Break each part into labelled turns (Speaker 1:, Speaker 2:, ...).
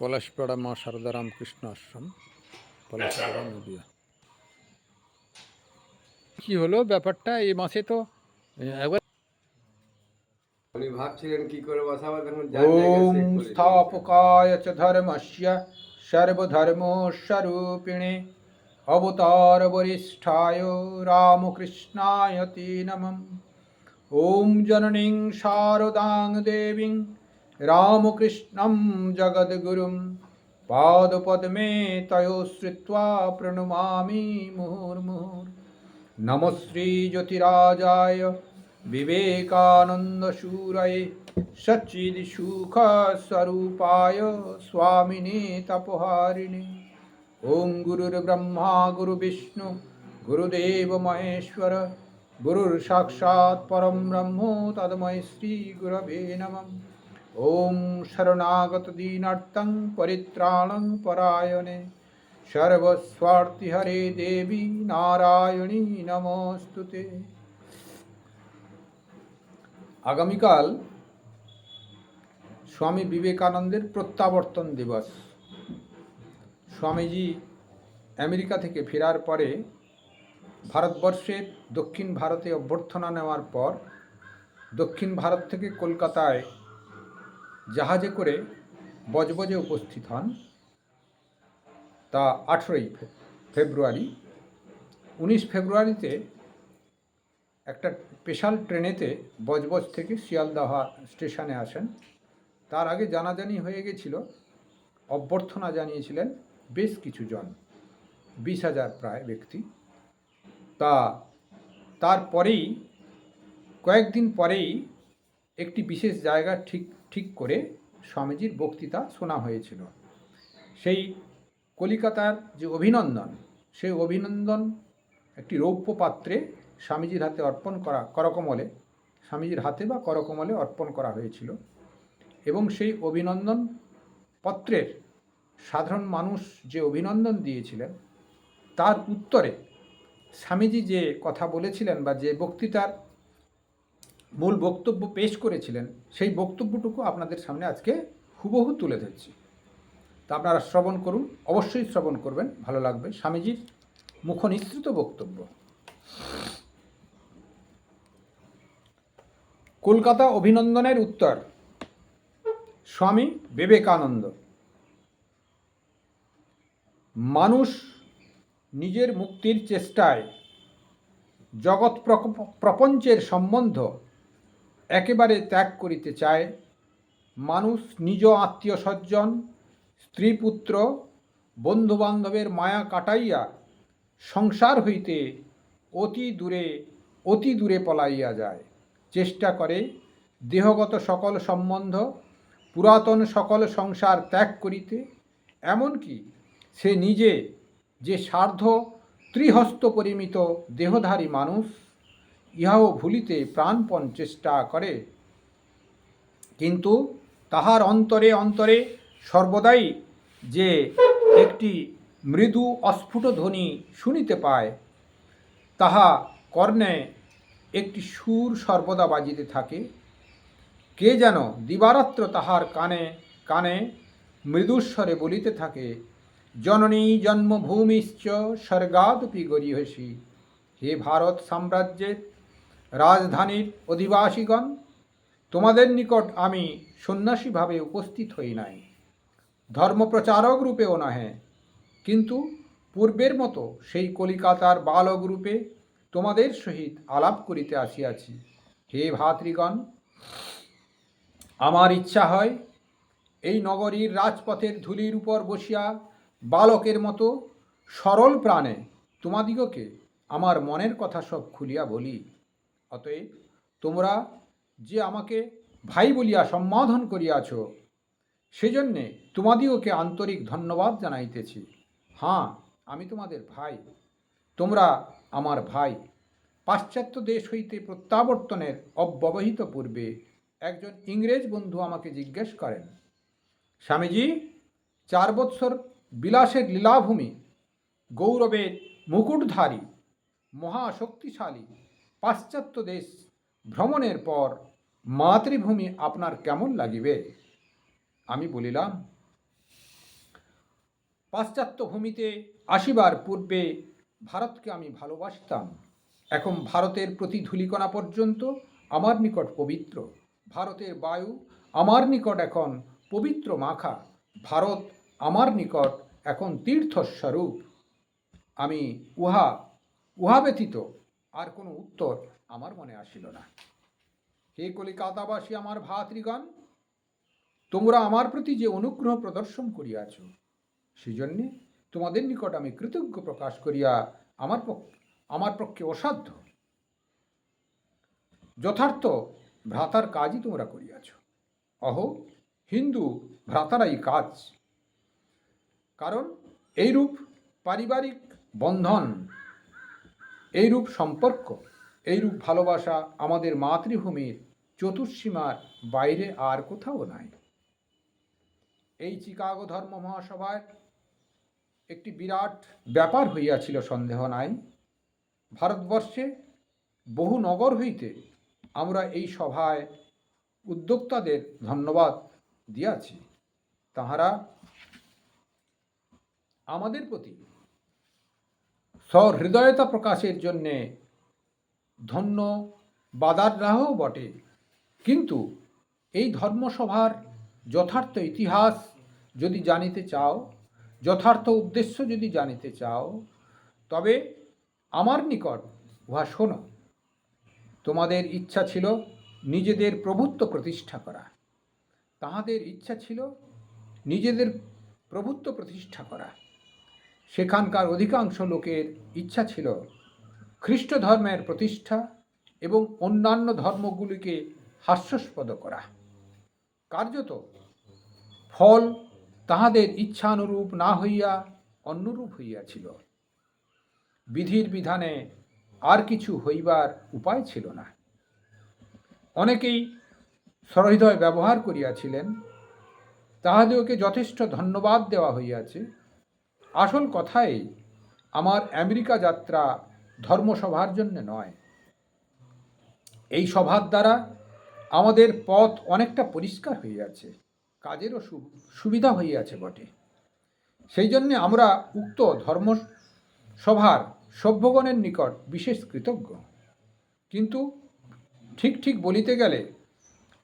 Speaker 1: পলাশপাড়া মা সারদা রামকৃষ্ণ আশ্রম, পলাশপাড়া নদিয়া। কি হলো ব্যাপারটা? এই মাসে তো একবার
Speaker 2: উনি ভাবছিলেন কি করে বসাবেন, তখন
Speaker 3: ওম স্থাপকায় চ ধর্মস্য সর্বধর্মস্বরূপিণে অবতার বরিষ্ঠায় রামকৃষ্ণায় তে নমঃ। ওম জননীং শারদাং দেবীং রামকৃষ্ণং জগদ্গুরুং পাদপদ্মে তয়ো শ্রিত্বা প্রণমামি মুহুর্মুহুর্। নমঃ শ্রী জ্যোতিরাজায় विवेकानन्दशूरये सच्चिदसुखस्वरूपाय स्वामिने तपोहारिणे। ॐ गुरुर्ब्रह्मा गुरुविष्णु गुरुदेव महेश्वर गुरुर्साक्षात् परं ब्रह्म तस्मै श्रीगुरवे नमः। ॐ शरणागतदीनार्तं परित्राणं परायणे सर्वस्वार्थिहरे देवी नारायणी नमोऽस्तुते। আগামীকাল স্বামী বিবেকানন্দের প্রত্যাবর্তন দিবস। স্বামীজি আমেরিকা থেকে ফেরার পরে ভারতবর্ষের দক্ষিণ ভারতে অভ্যর্থনা নেওয়ার পর দক্ষিণ ভারত থেকে কলকাতায় জাহাজে করে বজবজে উপস্থিত হন। তা 18 ফেব্রুয়ারি। 19 ফেব্রুয়ারিতে একটা স্পেশাল ট্রেনেতে বজবজ থেকে শিয়ালদাহ স্টেশনে আসেন। তার আগে জানাজানি হয়ে গেছিল, অভ্যর্থনা জানিয়েছিলেন বেশ কিছু জন, 20,000 প্রায় ব্যক্তি। তারপরেই কয়েকদিন পরেই একটি বিশেষ জায়গা ঠিক করে স্বামীজির বক্তৃতা শোনা হয়েছিল। সেই কলিকাতার যে অভিনন্দন, সেই অভিনন্দন একটি রৌপ্য পাত্রে স্বামীজির হাতে অর্পণ করা, করকমলে স্বামীজির হাতে বা করকমলে অর্পণ করা হয়েছিল। এবং সেই অভিনন্দন পত্রের সাধারণ মানুষ যে অভিনন্দন দিয়েছিলেন, তার উত্তরে স্বামীজি যে কথা বলেছিলেন বা যে বক্তৃতার মূল বক্তব্য পেশ করেছিলেন, সেই বক্তব্যটুকু আপনাদের সামনে আজকে হুবহু তুলে ধরছি। তা আপনারা শ্রবণ করুন, অবশ্যই শ্রবণ করবেন, ভালো লাগবে। স্বামীজির মুখনিসৃত বক্তব্য। কলকাতা অভিনন্দনের উত্তর। স্বামী বিবেকানন্দ: মানুষ নিজের মুক্তির চেষ্টায় জগৎ প্রপঞ্চের সম্বন্ধ একেবারে ত্যাগ করিতে চায়। মানুষ নিজ আত্মীয় স্বজন, স্ত্রী পুত্র, বন্ধুবান্ধবের মায়া কাটাইয়া সংসার হইতে অতি দূরে পলাইয়া যায়। চেষ্টা করে দেহগত সকল সম্বন্ধ, পুরাতন সকল সংসার ত্যাগ করিতে। এমনকি সে নিজে যে সার্ধ ত্রিহস্ত পরিমিত দেহধারী মানুষ, ইহাও ভুলিতে প্রাণপণ চেষ্টা করে। কিন্তু তাহার অন্তরে অন্তরে সর্বদাই যে একটি মৃদু অস্ফুট ধ্বনি শুনিতে পায়, তাহা কর্ণে একটি সুর সর্বদা বাজিতে থাকে। কে যেন দিবারাত্র তাহার কানে কানে মৃদুস্বরে বলিতে থাকে, জননী জন্মভূমিশ্চ স্বর্গাদপি গরীয়সী। হে ভারত সাম্রাজ্যের রাজধানীর অধিবাসীগণ, তোমাদের নিকট আমি সন্ন্যাসীভাবে উপস্থিত হই নাই, ধর্মপ্রচারক রূপেও নহে, কিন্তু পূর্বের মতো সেই কলিকাতার বালক রূপে তোমাদের সহিত আলাপ করিতে আসিয়াছি। হে ভাতৃগণ, আমার ইচ্ছা হয় এই নগরীর রাজপথের ধূলির উপর বসিয়া বালকের মতো সরল প্রাণে তোমাদিগকে আমার মনের কথা সব খুলিয়া বলি। অতএব তোমরা যে আমাকে ভাই বলিয়া সম্বোধন করিয়াছ, সেজন্যে তোমাদিগকে আন্তরিক ধন্যবাদ জানাইতেছি। হ্যাঁ, আমি তোমাদের ভাই, তোমরা আমার ভাই। পাশ্চাত্য দেশ হইতে প্রত্যাবর্তনের অব্যবহিত পূর্বে একজন ইংরেজ বন্ধু আমাকে জিজ্ঞেস করেন, স্বামীজি, 4 বৎসর বিলাসের লীলাভূমি, গৌরবের মুকুটধারী, মহাশক্তিশালী পাশ্চাত্য দেশ ভ্রমণের পর মাতৃভূমি আপনার কেমন লাগিবে? আমি বলিলাম, পাশ্চাত্য ভূমিতে আসিবার পূর্বে ভারতকে আমি ভালোবাসতাম। এখন ভারতের প্রতি ধূলিকণা পর্যন্ত আমার নিকট পবিত্র। ভারতের বায়ু আমার নিকট এখন পবিত্র মাখা। ভারত আমার নিকট এখন তীর্থস্বরূপ। আমি উহা ব্যতীত আর কোনো উত্তর আমার মনে আসিল না। হে কলিকাতাবাসী আমার ভ্রাতৃগণ, তোমরা আমার প্রতি যে অনুগ্রহ প্রদর্শন করিয়াছ, সেজন্যে তোমাদের নিকট আমি কৃতজ্ঞ প্রকাশ করিয়া আমার পক্ষে অসাধ্য যথার্থ ভ্রাতার কাজই তোমরা করিয়াছ। অহো হিন্দু ভ্রাতারাই কাজ। কারণ এইরূপ পারিবারিক বন্ধন, এইরূপ সম্পর্ক, এইরূপ ভালোবাসা আমাদের মাতৃভূমির চতুর্সীমার বাইরে আর কোথাও নাই। এই চিকাগো ধর্ম মহাসভায় একটি বিরাট ব্যাপার হইয়াছিল, সন্দেহ নাই। ভারতবর্ষে বহু নগর হইতে আমরা এই সভায় উদ্যোক্তাদের ধন্যবাদ দিয়াছি। তাহারা আমাদের প্রতি সহৃদয়তা প্রকাশের জন্যে ধন্যবাদার্হও বটে। কিন্তু এই ধর্মসভার যথার্থ ইতিহাস যদি জানিতে চাও, যথার্থ উদ্দেশ্য যদি জানিতে চাও, তবে আমার নিকট উহা শোনো। তোমাদের ইচ্ছা ছিল নিজেদের প্রভুত্ব প্রতিষ্ঠা করা। তাহাদের ইচ্ছা ছিল নিজেদের প্রভুত্ব প্রতিষ্ঠা করা। সেখানকার অধিকাংশ লোকের ইচ্ছা ছিল খ্রিস্ট ধর্মের প্রতিষ্ঠা এবং অন্যান্য ধর্মগুলিকে হাস্যাস্পদ করা। কার্যত ফল তাহাদের ইচ্ছানুরূপ না হইয়া অন্যরূপ হইয়াছিল। বিধির বিধানে আর কিছু হইবার উপায় ছিল না। অনেকেই সহৃদয় ব্যবহার করিয়াছিলেন, তাহাদেরকে যথেষ্ট ধন্যবাদ দেওয়া হইয়াছে। আসল কথাই আমার আমেরিকা যাত্রা ধর্মসভার জন্য নয়। এই সভার দ্বারা আমাদের পথ অনেকটা পরিষ্কার হইয়াছে, কাজেরও সুবিধা হইয়াছে বটে। সেই জন্যে আমরা উক্ত ধর্মসভার সভ্যগণের নিকট বিশেষ কৃতজ্ঞ। কিন্তু ঠিক বলিতে গেলে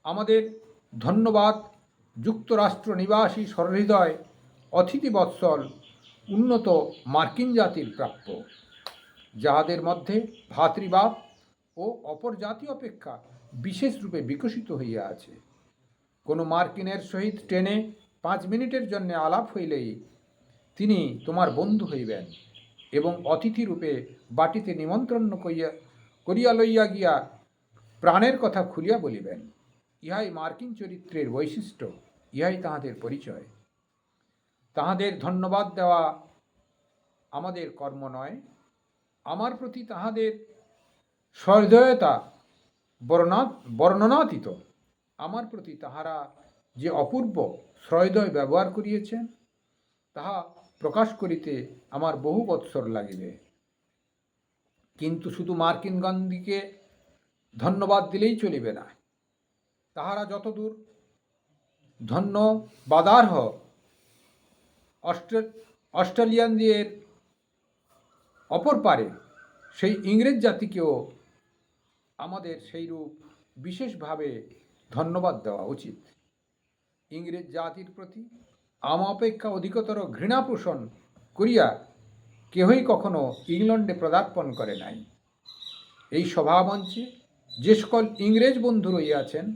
Speaker 3: আমাদের ধন্যবাদ যুক্তরাষ্ট্র নিবাসী সহৃদয় অতিথিবৎসল উন্নত মার্কিন জাতির প্রাপ্য, যাহাদের মধ্যে ভ্রাতৃভাব ও অপর জাতি অপেক্ষা বিশেষ রূপে বিকশিত হইয়া আছে। কোনো মার্কিনের সহিত ট্রেনে 5 মিনিটের জন্য আলাপ হইলেই তিনি তোমার বন্ধু হইবেন এবং অতিথিরূপে বাটিতে নিমন্ত্রণ করিয়া লইয়া গিয়া প্রাণের কথা খুলিয়া বলিবেন। ইহাই মার্কিন চরিত্রের বৈশিষ্ট্য, ইহাই তাহাদের পরিচয়। তাহাদের ধন্যবাদ দেওয়া আমাদের কর্ম নয়। আমার প্রতি তাহাদের সহৃদয়তা বর্ণনাতীত। আমার প্রতি তাহারা যে অপূর্ব সহৃদয় ব্যবহার করিয়েছেন, তাহা প্রকাশ করিতে আমার বহু বৎসর লাগিবে। কিন্তু শুধু মার্কিনগণদিকে ধন্যবাদ দিলেই চলিবে না। তাহারা যতদূর ধন্যবাদার্হ অস্ট্রেলিয়ানদের অপর পারে, সেই ইংরেজ জাতিকেও আমাদের সেইরূপ বিশেষভাবে ধন্যবাদ দেওয়া উচিত। ইংরেজ জাতির প্রতি অপেক্ষা অধিকতর ঘৃণা পোষণ করিয়া কেহই কখনো ইংল্যান্ডে পদার্পণ করে নাই। এই সভামঞ্চে যে সকল ইংরেজ বন্ধু রইয়াছেন,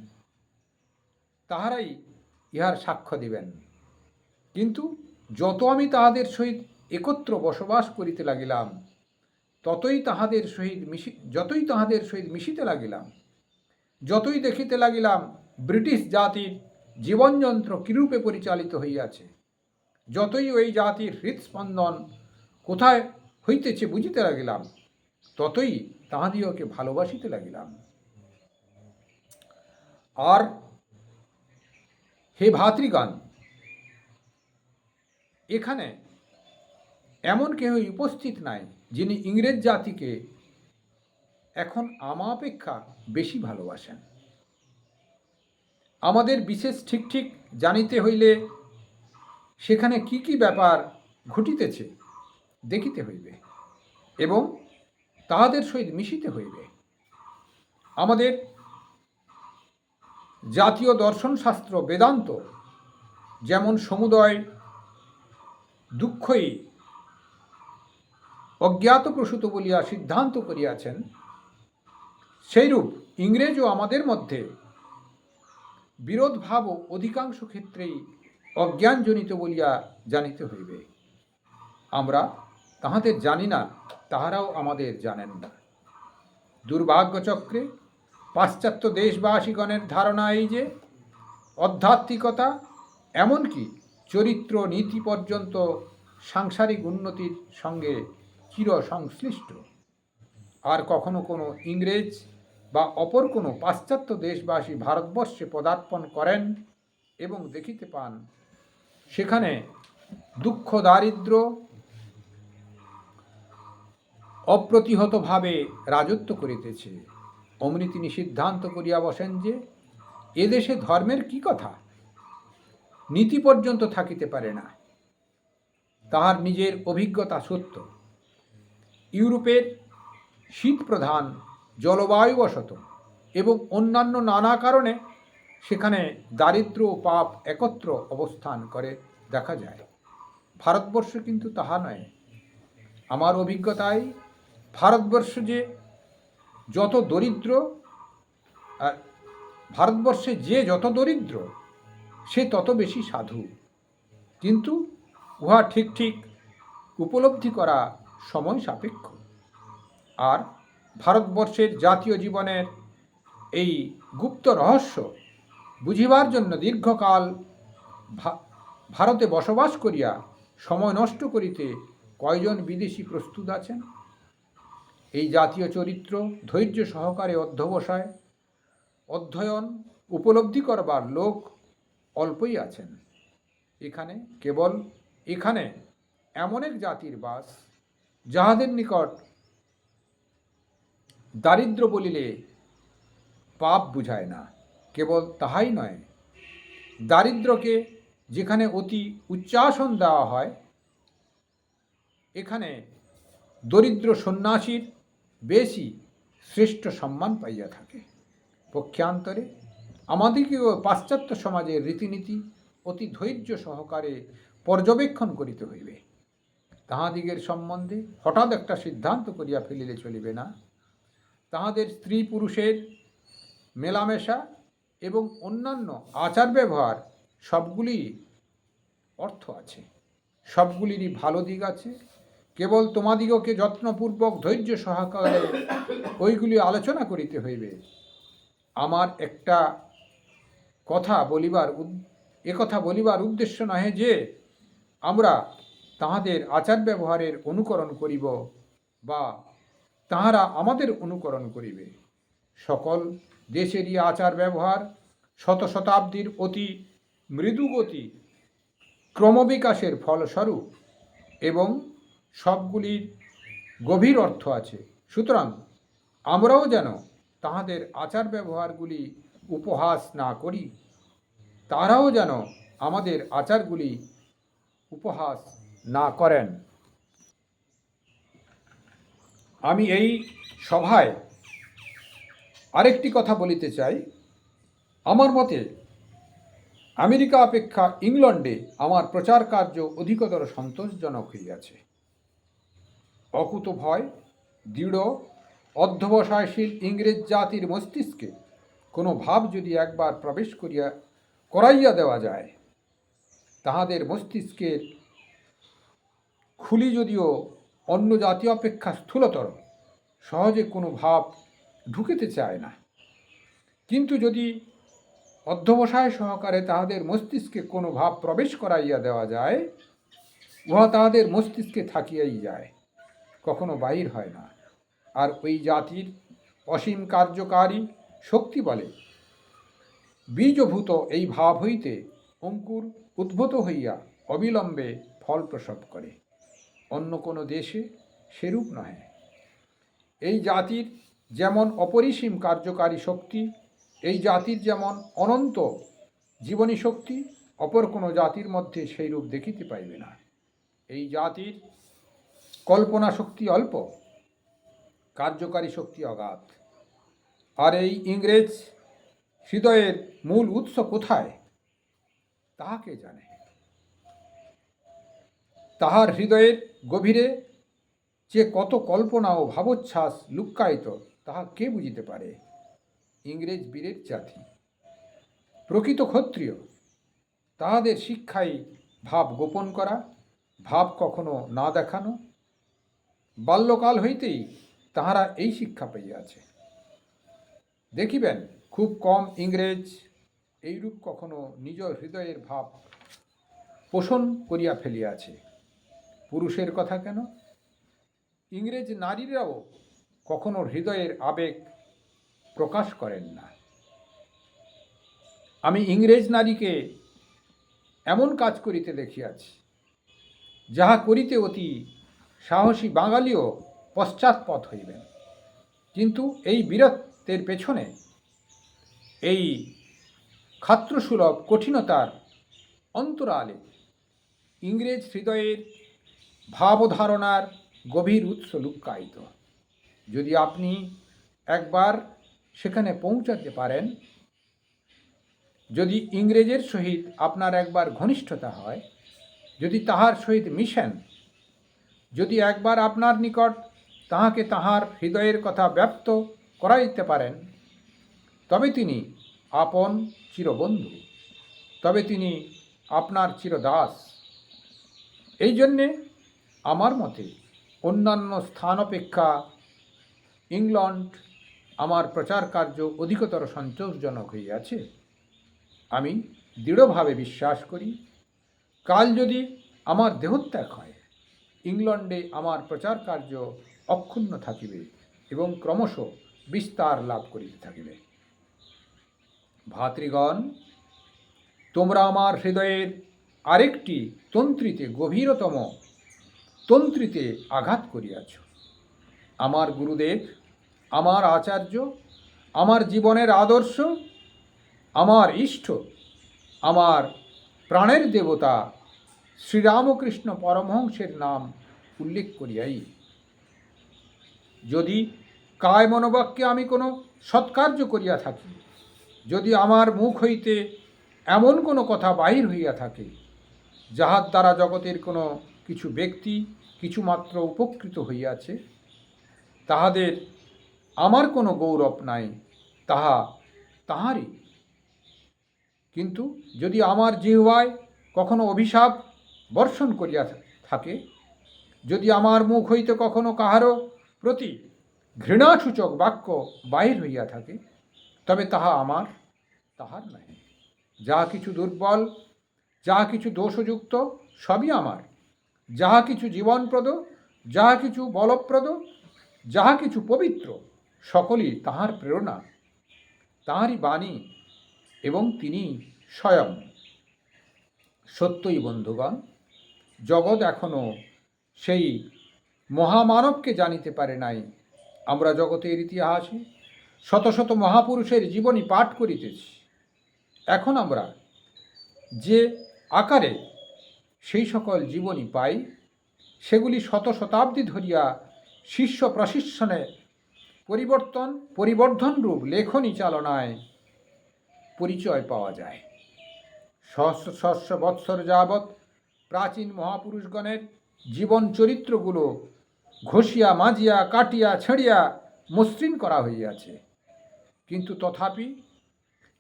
Speaker 3: তাহারাই ইহার সাক্ষ্য দিবেন। কিন্তু যত আমি তাহাদের সহিত একত্র বসবাস করিতে লাগিলাম, যতই তাহাদের সহিত মিশিতে লাগিলাম, যতই দেখিতে লাগিলাম ব্রিটিশ জাতির জীবনযন্ত্র কিরূপে পরিচালিত হইয়াছে, যতই ওই জাতির হৃৎস্পন্দন কোথায় হইতেছে বুঝিতে লাগিলাম, ততই তাহাদিওকে ভালোবাসিতে লাগিলাম। আর হে ভাতৃগণ, এখানে এমন কেউ উপস্থিত নাই যিনি ইংরেজ জাতিকে এখন আমাপেক্ষা বেশি ভালোবাসেন। আমাদের বিশেষ ঠিক জানিতে হইলে সেখানে কি ব্যাপার ঘটিতেছে দেখিতে হইবে এবং তাহাদের সহিত মিশিতে হইবে। আমাদের জাতীয় দর্শনশাস্ত্র বেদান্ত যেমন সমুদয় দুঃখই অজ্ঞাত প্রসূত বলিয়া সিদ্ধান্ত করিয়াছেন, সেইরূপ ইংরেজও আমাদের মধ্যে বিরোধভাব অধিকাংশ ক্ষেত্রেই অজ্ঞানজনিত বলিয়া জানিতে হইবে। আমরা তাহাদের জানি না, তাহারাও আমাদের জানেন না। দুর্ভাগ্যচক্রে পাশ্চাত্য দেশবাসীগণের ধারণা এই যে আধ্যাত্মিকতা এমনকি চরিত্র নীতি পর্যন্ত সাংসারিক উন্নতির সঙ্গে চির সংশ্লিষ্ট। আর কখনো কোনো ইংরেজ বা অপর কোনো পাশ্চাত্য দেশবাসী ভারতবর্ষে পদার্পণ করেন এবং দেখিতে পান সেখানে দুঃখ দারিদ্র অপ্রতিহতভাবে রাজত্ব করিতেছে, অমনি তিনি সিদ্ধান্ত করিয়া বসেন যে এদেশে ধর্মের কি কথা, নীতি পর্যন্ত থাকিতে পারে না। তাহার নিজের অভিজ্ঞতা সত্য। ইউরোপের শীত প্রধান জলবায়ুবশত এবং অন্যান্য নানা কারণে সেখানে দারিদ্র ও পাপ একত্র অবস্থান করে দেখা যায়। ভারতবর্ষ কিন্তু তাহা নয়। আমার অভিজ্ঞতায় ভারতবর্ষ যে যত দরিদ্র, আর ভারতবর্ষে যে যত দরিদ্র সে তত বেশি সাধু, কিন্তু উহা ঠিক ঠিক উপলব্ধি করা সময় সাপেক্ষ। আর ভারতবর্ষের জাতীয় জীবনের এই গুপ্ত রহস্য বুঝিবার জন্য দীর্ঘকাল ভারতে বসবাস করিয়া সময় নষ্ট করিতে কয়জন বিদেশি প্রস্তুত আছেন? এই জাতীয় চরিত্র ধৈর্য সহকারে অধ্যয়ন উপলব্ধি করবার লোক অল্পই আছেন। কেবল এখানে এমন এক জাতির বাস যাহাদের নিকট দারিদ্র বলিলে পাপ বুঝায় না। কেবল তাহাই নয়, দারিদ্রকে যেখানে অতি উচ্চাসন দেওয়া হয়, এখানে দরিদ্র সন্ন্যাসীর বেশি শ্রেষ্ঠ সম্মান পাইয়া থাকে। পক্ষান্তরে আমাদিকেও পাশ্চাত্য সমাজের রীতিনীতি অতি ধৈর্য সহকারে পর্যবেক্ষণ করিতে হইবে। তাহাদিগের সম্বন্ধে হঠাৎ একটা সিদ্ধান্ত করিয়া ফেলিলে চলিবে না। তাহাদের স্ত্রী পুরুষের মেলামেশা এবং অন্যান্য আচার ব্যবহার সবগুলি অর্থ আছে, সবগুলিরই ভালো দিক আছে। কেবল তোমাদিগকে যত্নপূর্বক ধৈর্য সহকারে ওইগুলি আলোচনা করিতে হইবে। আমার একটা কথা বলিবার উদ্দেশ্য নহে যে আমরা তাহাদের আচার ব্যবহারের অনুকরণ করিব বা তাহারা আমাদের অনুকরণ করিবে। সকল দেশেরই আচার ব্যবহার শত শতাব্দীর অতি মৃদুগতি ক্রমবিকাশের ফলস্বরূপ এবং সবগুলির গভীর অর্থ আছে। সুতরাং আমরাও যেন তাহাদের আচার ব্যবহারগুলি উপহাস না করি, তারাও যেন আমাদের আচারগুলি উপহাস না করেন। আমি এই সভায় আরেকটি কথা বলিতে চাই। আমার মতে আমেরিকা অপেক্ষা ইংল্যান্ডে আমার প্রচার কার্য অধিকতর সন্তোষজনক হইয়াছে। অকুত ভয়, দৃঢ় অধ্যবসায়শীল ইংরেজ জাতির মস্তিষ্কে কোনো ভাব যদি একবার প্রবেশ করাইয়া দেওয়া যায়, তাহাদের মস্তিষ্কের খুলি যদিও অন্য জাতি অপেক্ষা স্থূলতর, সহজে কোনো ভাব ঢুকিতে চায় না। কিন্তু যদি অধ্যবসায় সহকারে তাহাদের মস্তিষ্কে কোনো ভাব প্রবেশ করাইয়া দেওয়া যায়, উহা তাহাদের মস্তিষ্কে থাকিয়াই যায়, কখনো বাহির হয় না। আর ওই জাতির অসীম কার্যকারী শক্তি বলে বীজভূত এই ভাব হইতে অঙ্কুর উদ্ভূত হইয়া অবিলম্বে ফল প্রসব করে। অন্য কোনো দেশে সেরূপ নহে। এই জাতির যেমন অপরিসীম কার্যকারী শক্তি, এই জাতির যেমন অনন্ত জীবনী শক্তি, অপর কোনো জাতির মধ্যে সেইরূপ দেখিতে পাইবে না। এই জাতির কল্পনা শক্তি অল্প, কার্যকারী শক্তি অগাধ। আর এই ইংরেজ হৃদয়ের মূল উৎস কোথায় তাহা কে জানে? তাহার হৃদয়ের গভীরে যে কত কল্পনা ও ভাবোচ্ছ্বাস লুক্কায়িত তাহা কে বুঝিতে পারে? ইংরেজ বীরের জাতি, প্রকৃত ক্ষত্রিয়, তাহাদের শিক্ষাই ভাব গোপন করা, ভাব কখনো না দেখানো। বাল্যকাল হইতেই তাহারা এই শিক্ষা পাইয়াছে। দেখিবেন খুব কম ইংরেজ এইরূপ কখনো নিজ হৃদয়ের ভাব পোষণ করিয়া ফেলিয়াছে। পুরুষের কথা কেন, ইংরেজ নারীরাও কখনো হৃদয়ের আবেগ প্রকাশ করেন না। আমি ইংরেজ নারীকে এমন কাজ করিতে দেখিয়াছি যাহা করিতে অতি সাহসী বাঙালিও পশ্চাৎপদ হইবেন। কিন্তু এই বীরত্বের পেছনে, এই ক্ষাত্রসুলভ কঠিনতার অন্তরালে ইংরেজ হৃদয়ের ভাবধারণার গভীর উৎস লুক্কায়িত। যদি আপনি একবার সেখানে পৌঁছাতে পারেন, যদি ইংরেজের সহিত আপনার একবার ঘনিষ্ঠতা হয়, যদি তাহার সহিত মিশেন, যদি একবার আপনার নিকট তাহাকে তাহার হৃদয়ের কথা ব্যক্ত করাইতে পারেন, তবে তিনি আপন চিরবন্ধু, তবে তিনি আপনার চিরদাস। এই জন্যে আমার মতে অন্যান্য স্থান অপেক্ষা ইংল্যান্ড আমার প্রচার কার্য অধিকতর সন্তোষজনক হইয়াছে। আমি দৃঢ়ভাবে বিশ্বাস করি, কাল যদি আমার দেহত্যাগ হয়, ইংল্যান্ডে আমার প্রচার কার্য অক্ষুণ্ণ থাকিবে এবং ক্রমশ বিস্তার লাভ করিতে থাকিবে। ভাতৃগণ, তোমরা আমার হৃদয়ের আরেকটি তন্ত্রীতে, গভীরতম তন্ত্রীতে আঘাত করিয়াছ। আমার গুরুদেব, আমার আচার্য, আমার জীবনের আদর্শ, আমার ইষ্ট, আমার প্রাণের দেবতা শ্রীরামকৃষ্ণ পরমহংসের নাম উল্লেখ করিয়াই যদি কায় মনোবাক্যে আমি কোনো সৎকার্য করিয়া থাকি, যদি আমার মুখ হইতে এমন কোনো কথা বাহির হইয়া থাকে যাহার দ্বারা জগতের কোনো কিছু ব্যক্তি কিছুমাত্র উপকৃত হইয়াছে, তাহাদের আমার কোনো গৌরব নাই, তাহা তাহারই। কিন্তু যদি আমার জিহ্বায় কখনো অভিশাপ বর্ষণ করিয়া থাকে, যদি আমার মুখ হইতে কখনো কাহারও প্রতি ঘৃণাসূচক বাক্য বাহির হইয়া থাকে, তবে তাহা আমার, তাহার নহে। যাহা কিছু দুর্বল, যাহা কিছু দোষযুক্ত, সবই আমার। যাহা কিছু জীবনপ্রদ, যাহা কিছু বলপ্রদ, যাহা কিছু পবিত্র, সকলই তাহার প্রেরণা, তাহারই বাণী, এবং তিনি স্বয়ং। সত্যই বন্ধুগণ, জগৎ এখনও সেই মহামানবকে জানিতে পারে নাই। আমরা জগতের ইতিহাসে শত শত মহাপুরুষের জীবনী পাঠ করিতেছি। এখন আমরা যে আকারে সেই সকল জীবনী পাই, সেগুলি শত শতাব্দী ধরিয়া শিষ্য প্রশিক্ষণে পরিবর্ধনরূপ লেখনী চালনায় পরিচয় পাওয়া যায়। সহস্র সহস্র বৎসর যাবৎ প্রাচীন মহাপুরুষগণের জীবন চরিত্রগুলো ঘষিয়া মাজিয়া কাটিয়া ছেড়িয়া মসৃণ করা হইয়াছে। কিন্তু তথাপি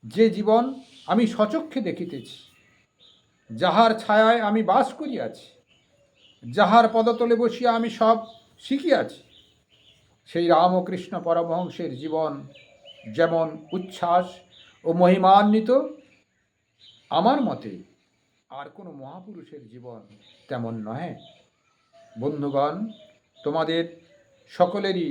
Speaker 3: যে জীবন আমি স্বচক্ষে দেখিতেছি, যাহার ছায়ায় আমি বাস করিয়াছি, যাহার পদতলে বসিয়া আমি সব শিখিয়াছি, সেই রামকৃষ্ণ পরমহংসের জীবন যেমন উচ্ছ্বাস ও মহিমান্বিত, আমার মতে আর কোনো মহাপুরুষের জীবন তেমন নহে। বন্ধুগণ, তোমাদের সকলেরই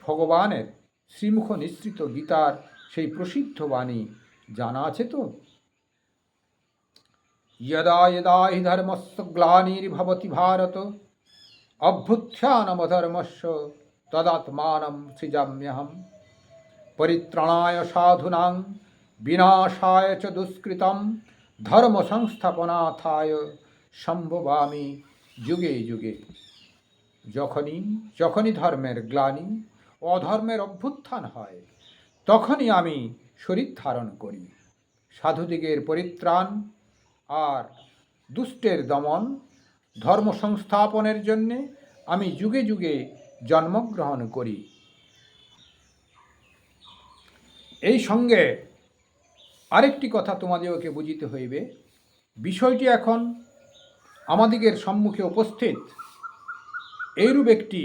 Speaker 3: ভগবানের শ্রীমুখ নিঃসৃত গীতার সেই প্রসিদ্ধ বাণী জানা আছে তো? यदा यदा हि धर्मस्य ग्लानिर्भवति भारत अभ्युत्थानमधर्मस्य तदात्मानं सृजाम्यहम् परित्राणाय साधूनां विनाशाय च दुष्कृतं धर्म संस्थापनार्थाय संभवामि যুগে যুগে যখনই যখনই ধর্মের গ্লানি, অধর্মের অভ্যুত্থান হয়, তখনই আমি শরীর ধারণ করি। সাধুদিগের পরিত্রাণ আর দুষ্টের দমন, ধর্ম সংস্থাপনের জন্যে আমি যুগে যুগে জন্মগ্রহণ করি। এই সঙ্গে আরেকটি কথা তোমাদেরকে বুঝিতে হইবে। বিষয়টি এখন আমাদিগের সম্মুখে উপস্থিত। এইরূপ একটি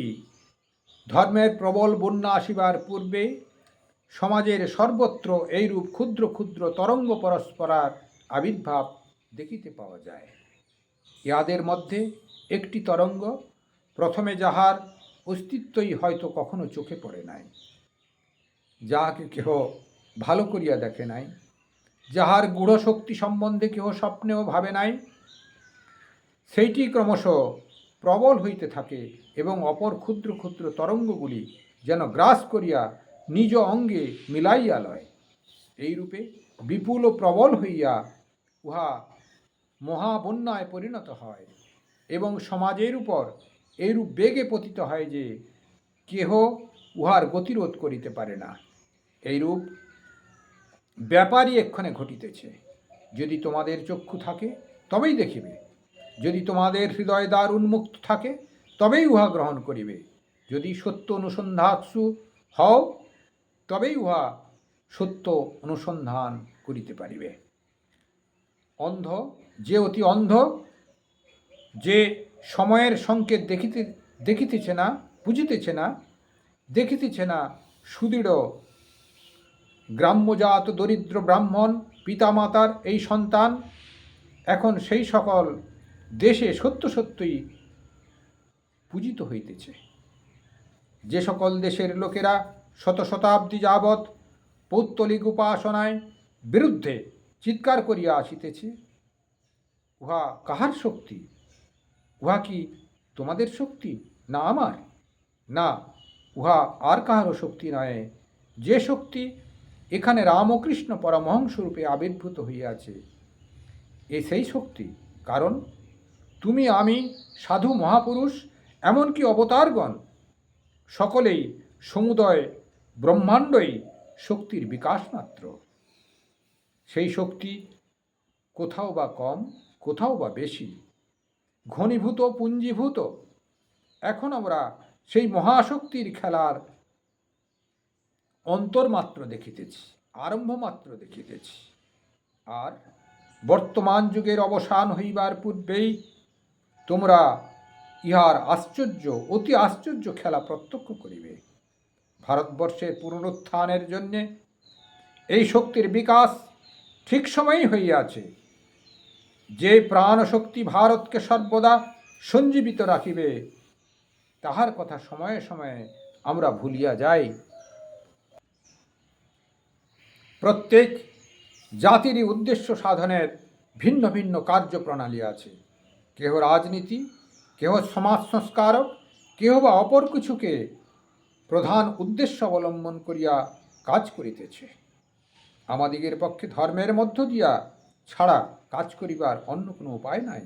Speaker 3: ধর্মের প্রবল বন্যা আসিবার পূর্বে সমাজের সর্বত্র এইরূপ ক্ষুদ্র ক্ষুদ্র তরঙ্গ পরস্পরার আবির্ভাব দেখিতে পাওয়া যায়। ইহাদের মধ্যে একটি তরঙ্গ প্রথমে যাহার অস্তিত্বই হয়তো কখনো চোখে পড়ে নাই, যাহাকে কেহ ভালো করিয়া দেখে নাই, যাহার গূঢ় শক্তি সম্বন্ধে কেহ স্বপ্নেও ভাবে নাই, সেইটি ক্রমশ প্রবল হইতে থাকে এবং অপর ক্ষুদ্র ক্ষুদ্র তরঙ্গগুলি যেন গ্রাস করিয়া নিজ অঙ্গে মিলাইয়া লয়। এইরূপে বিপুল ও প্রবল হইয়া উহা মহাবন্যায় পরিণত হয় এবং সমাজের উপর এইরূপ বেগে পতিত হয় যে কেহ উহার গতিরোধ করিতে পারে না। এইরূপ ব্যাপারই এক্ষণে ঘটিতেছে। যদি তোমাদের চক্ষু থাকে তবেই দেখিবে, যদি তোমাদের হৃদয় দ্বার উন্মুক্ত থাকে তবেই উহা গ্রহণ করিবে, যদি সত্য অনুসন্ধাৎসু হও তবেই উহা সত্য অনুসন্ধান করিতে পারিবে। অন্ধ যে অতি অন্ধ, যে সময়ের সংকেত দেখিতেছে না, বুঝিতেছে না, দেখিতেছে না সুদৃঢ় গ্রাম্যজাত দরিদ্র ব্রাহ্মণ পিতামাতার এই সন্তান এখন সেই সকল দেশে সত্য সত্যই পূজিত হইতেছে। যে সকল দেশের লোকেরা শত শতাব্দী যাবৎ পৌত্তলিক উপাসনায় বিরুদ্ধে চিৎকার করিয়া আসিতেছে, উহা কাহার শক্তি? উহা কি তোমাদের শক্তি না আমার? না, উহা আর কাহারও শক্তি নয়। যে শক্তি এখানে রামকৃষ্ণ পরমহংসরূপে আবির্ভূত হইয়াছে, এ সেই শক্তি। কারণ তুমি, আমি, সাধু মহাপুরুষ, এমনকি অবতারগণ সকলেই সমুদয় ব্রহ্মাণ্ডই শক্তির বিকাশ মাত্র। সেই শক্তি কোথাও বা কম, কোথাও বা বেশি, ঘনীভূত পুঞ্জীভূত। এখন আমরা সেই মহাশক্তির খেলার অন্তর্মাত্র দেখিতেছি, আরম্ভ মাত্র দেখিতেছি। আর বর্তমান যুগের অবসান হইবার পূর্বেই তোমরা ইহার আশ্চর্য, অতি আশ্চর্য খেলা প্রত্যক্ষ করিবে। ভারতবর্ষের পুনরুত্থানের জন্যে এই শক্তির বিকাশ ঠিক সময়ই হইয়াছে। যে প্রাণশক্তি ভারতকে সর্বদা সঞ্জীবিত রাখিবে, তাহার কথা সময়ে সময়ে আমরা ভুলিয়া যাই। প্রত্যেক জাতিরই উদ্দেশ্য সাধনের ভিন্ন ভিন্ন কার্যপ্রণালী আছে। কেহ রাজনীতি, কেহ সমাজ সংস্কারক, কেহ বা অপর কিছুকে প্রধান উদ্দেশ্য অবলম্বন করিয়া কাজ করিতেছে। আমাদিগের পক্ষে ধর্মের মধ্য দিয়া ছাড়া কাজ করিবার অন্য কোনো উপায় নাই।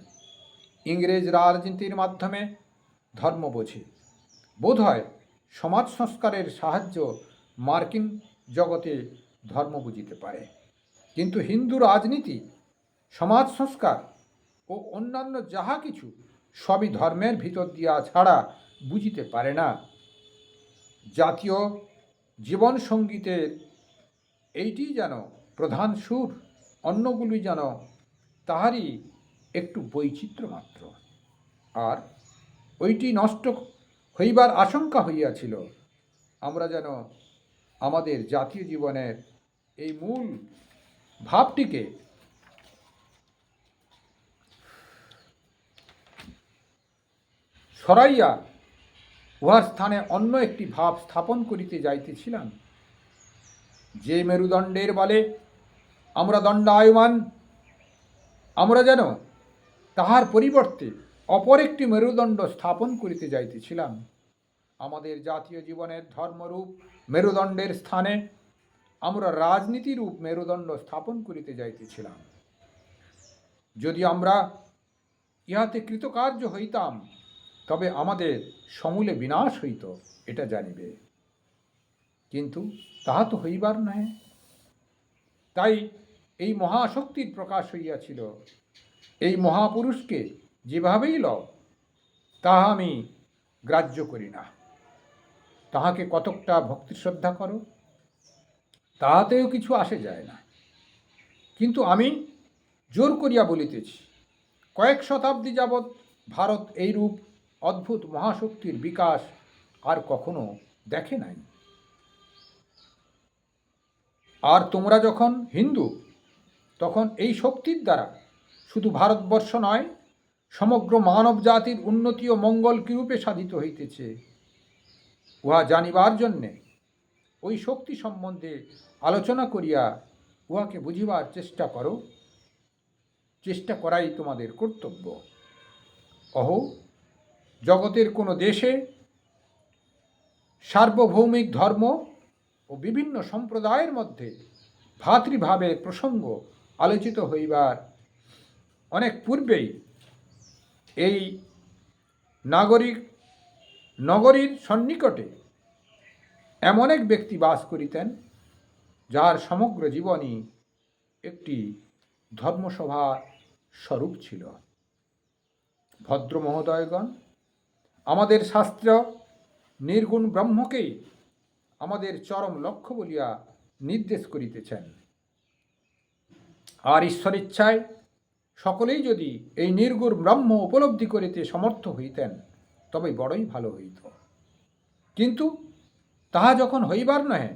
Speaker 3: ইংরেজ রাজনীতির মাধ্যমে ধর্ম বোঝে, বোধ হয় সমাজ সংস্কারের সাহায্য মার্কিন জগতে ধর্ম বুঝিতে পারে, কিন্তু হিন্দু রাজনীতি, সমাজ সংস্কার ও অন্যান্য যাহা কিছু সবই ধর্মের ভিতর দিয়া ছাড়া বুঝিতে পারে না। জাতীয় জীবন সঙ্গীতের এইটি যেন প্রধান সুর, অন্যগুলি যেন তাহারই একটু বৈচিত্র্য মাত্র। আর ওইটি নষ্ট হইবার আশঙ্কা হইয়াছিল। আমরা যেন আমাদের জাতীয় জীবনের এই মূল ভাবটিকে সরাইয়া উহার স্থানে অন্য একটি ভাব স্থাপন করিতে যাইতেছিলাম। যে মেরুদণ্ডের বলে আমরা দণ্ডায়মান, আমরা যেন তাহার পরিবর্তে অপর একটি মেরুদণ্ড স্থাপন করিতে যাইতেছিলাম। আমাদের জাতীয় জীবনের ধর্মরূপ মেরুদণ্ডের স্থানে আমরা রাজনীতিরূপ মেরুদণ্ড স্থাপন করিতে যাইতেছিলাম। যদি আমরা ইহাতে কৃতকার্য হইতাম, তবে আমাদের সমূলে বিনাশ হইত, এটা জানিবে। কিন্তু তাহা তো হইবার নয়। তাই এই মহাশক্তির প্রকাশ হইয়াছিল। এই মহাপুরুষকে যেভাবেই লও, তাহা আমি গ্রাহ্য করি না। তাহাকে কতকটা ভক্তি শ্রদ্ধা করো, তাহাতেও কিছু আসে যায় না। কিন্তু আমি জোর করিয়া বলিতেছি, কয়েক শতাব্দী যাবৎ ভারত এইরূপ অদ্ভুত মহাশক্তির বিকাশ আর কখনো দেখে নাই। আর তোমরা যখন হিন্দু, তখন এই শক্তির দ্বারা শুধু ভারতবর্ষ নয়, সমগ্র মানব জাতির উন্নতি ও মঙ্গল কিরূপে সাধিত হইতেছে, উহা জানিবার জন্যে ওই শক্তি সম্বন্ধে আলোচনা করিয়া উহাকে বুঝিবার চেষ্টা করো। চেষ্টা করাই তোমাদের কর্তব্য। অহো, জগতের কোনো দেশে সার্বভৌমিক ধর্ম ও বিভিন্ন সম্প্রদায়ের মধ্যে ভ্রাতৃভাবের প্রসঙ্গ আলোচিত হইবার অনেক পূর্বেই এই নগরীর সন্নিকটে এমন এক ব্যক্তি বাস করিতেন, যার সমগ্র জীবনই একটি ধর্মসভার স্বরূপ ছিল। ভদ্র মহোদয়গণ, আমাদের শাস্ত্র নির্গুণ ব্রহ্মকেই আমাদের চরম লক্ষ্য বলিয়া নির্দেশ করিতেছেন। আর ঈশ্বরিচ্ছায় সকলেই যদি এই নির্গুণ ব্রহ্ম উপলব্ধি করিতে সমর্থ হইতেন, তবে বড়ই ভালো হইত। কিন্তু তাহা যখন হইবার নহে,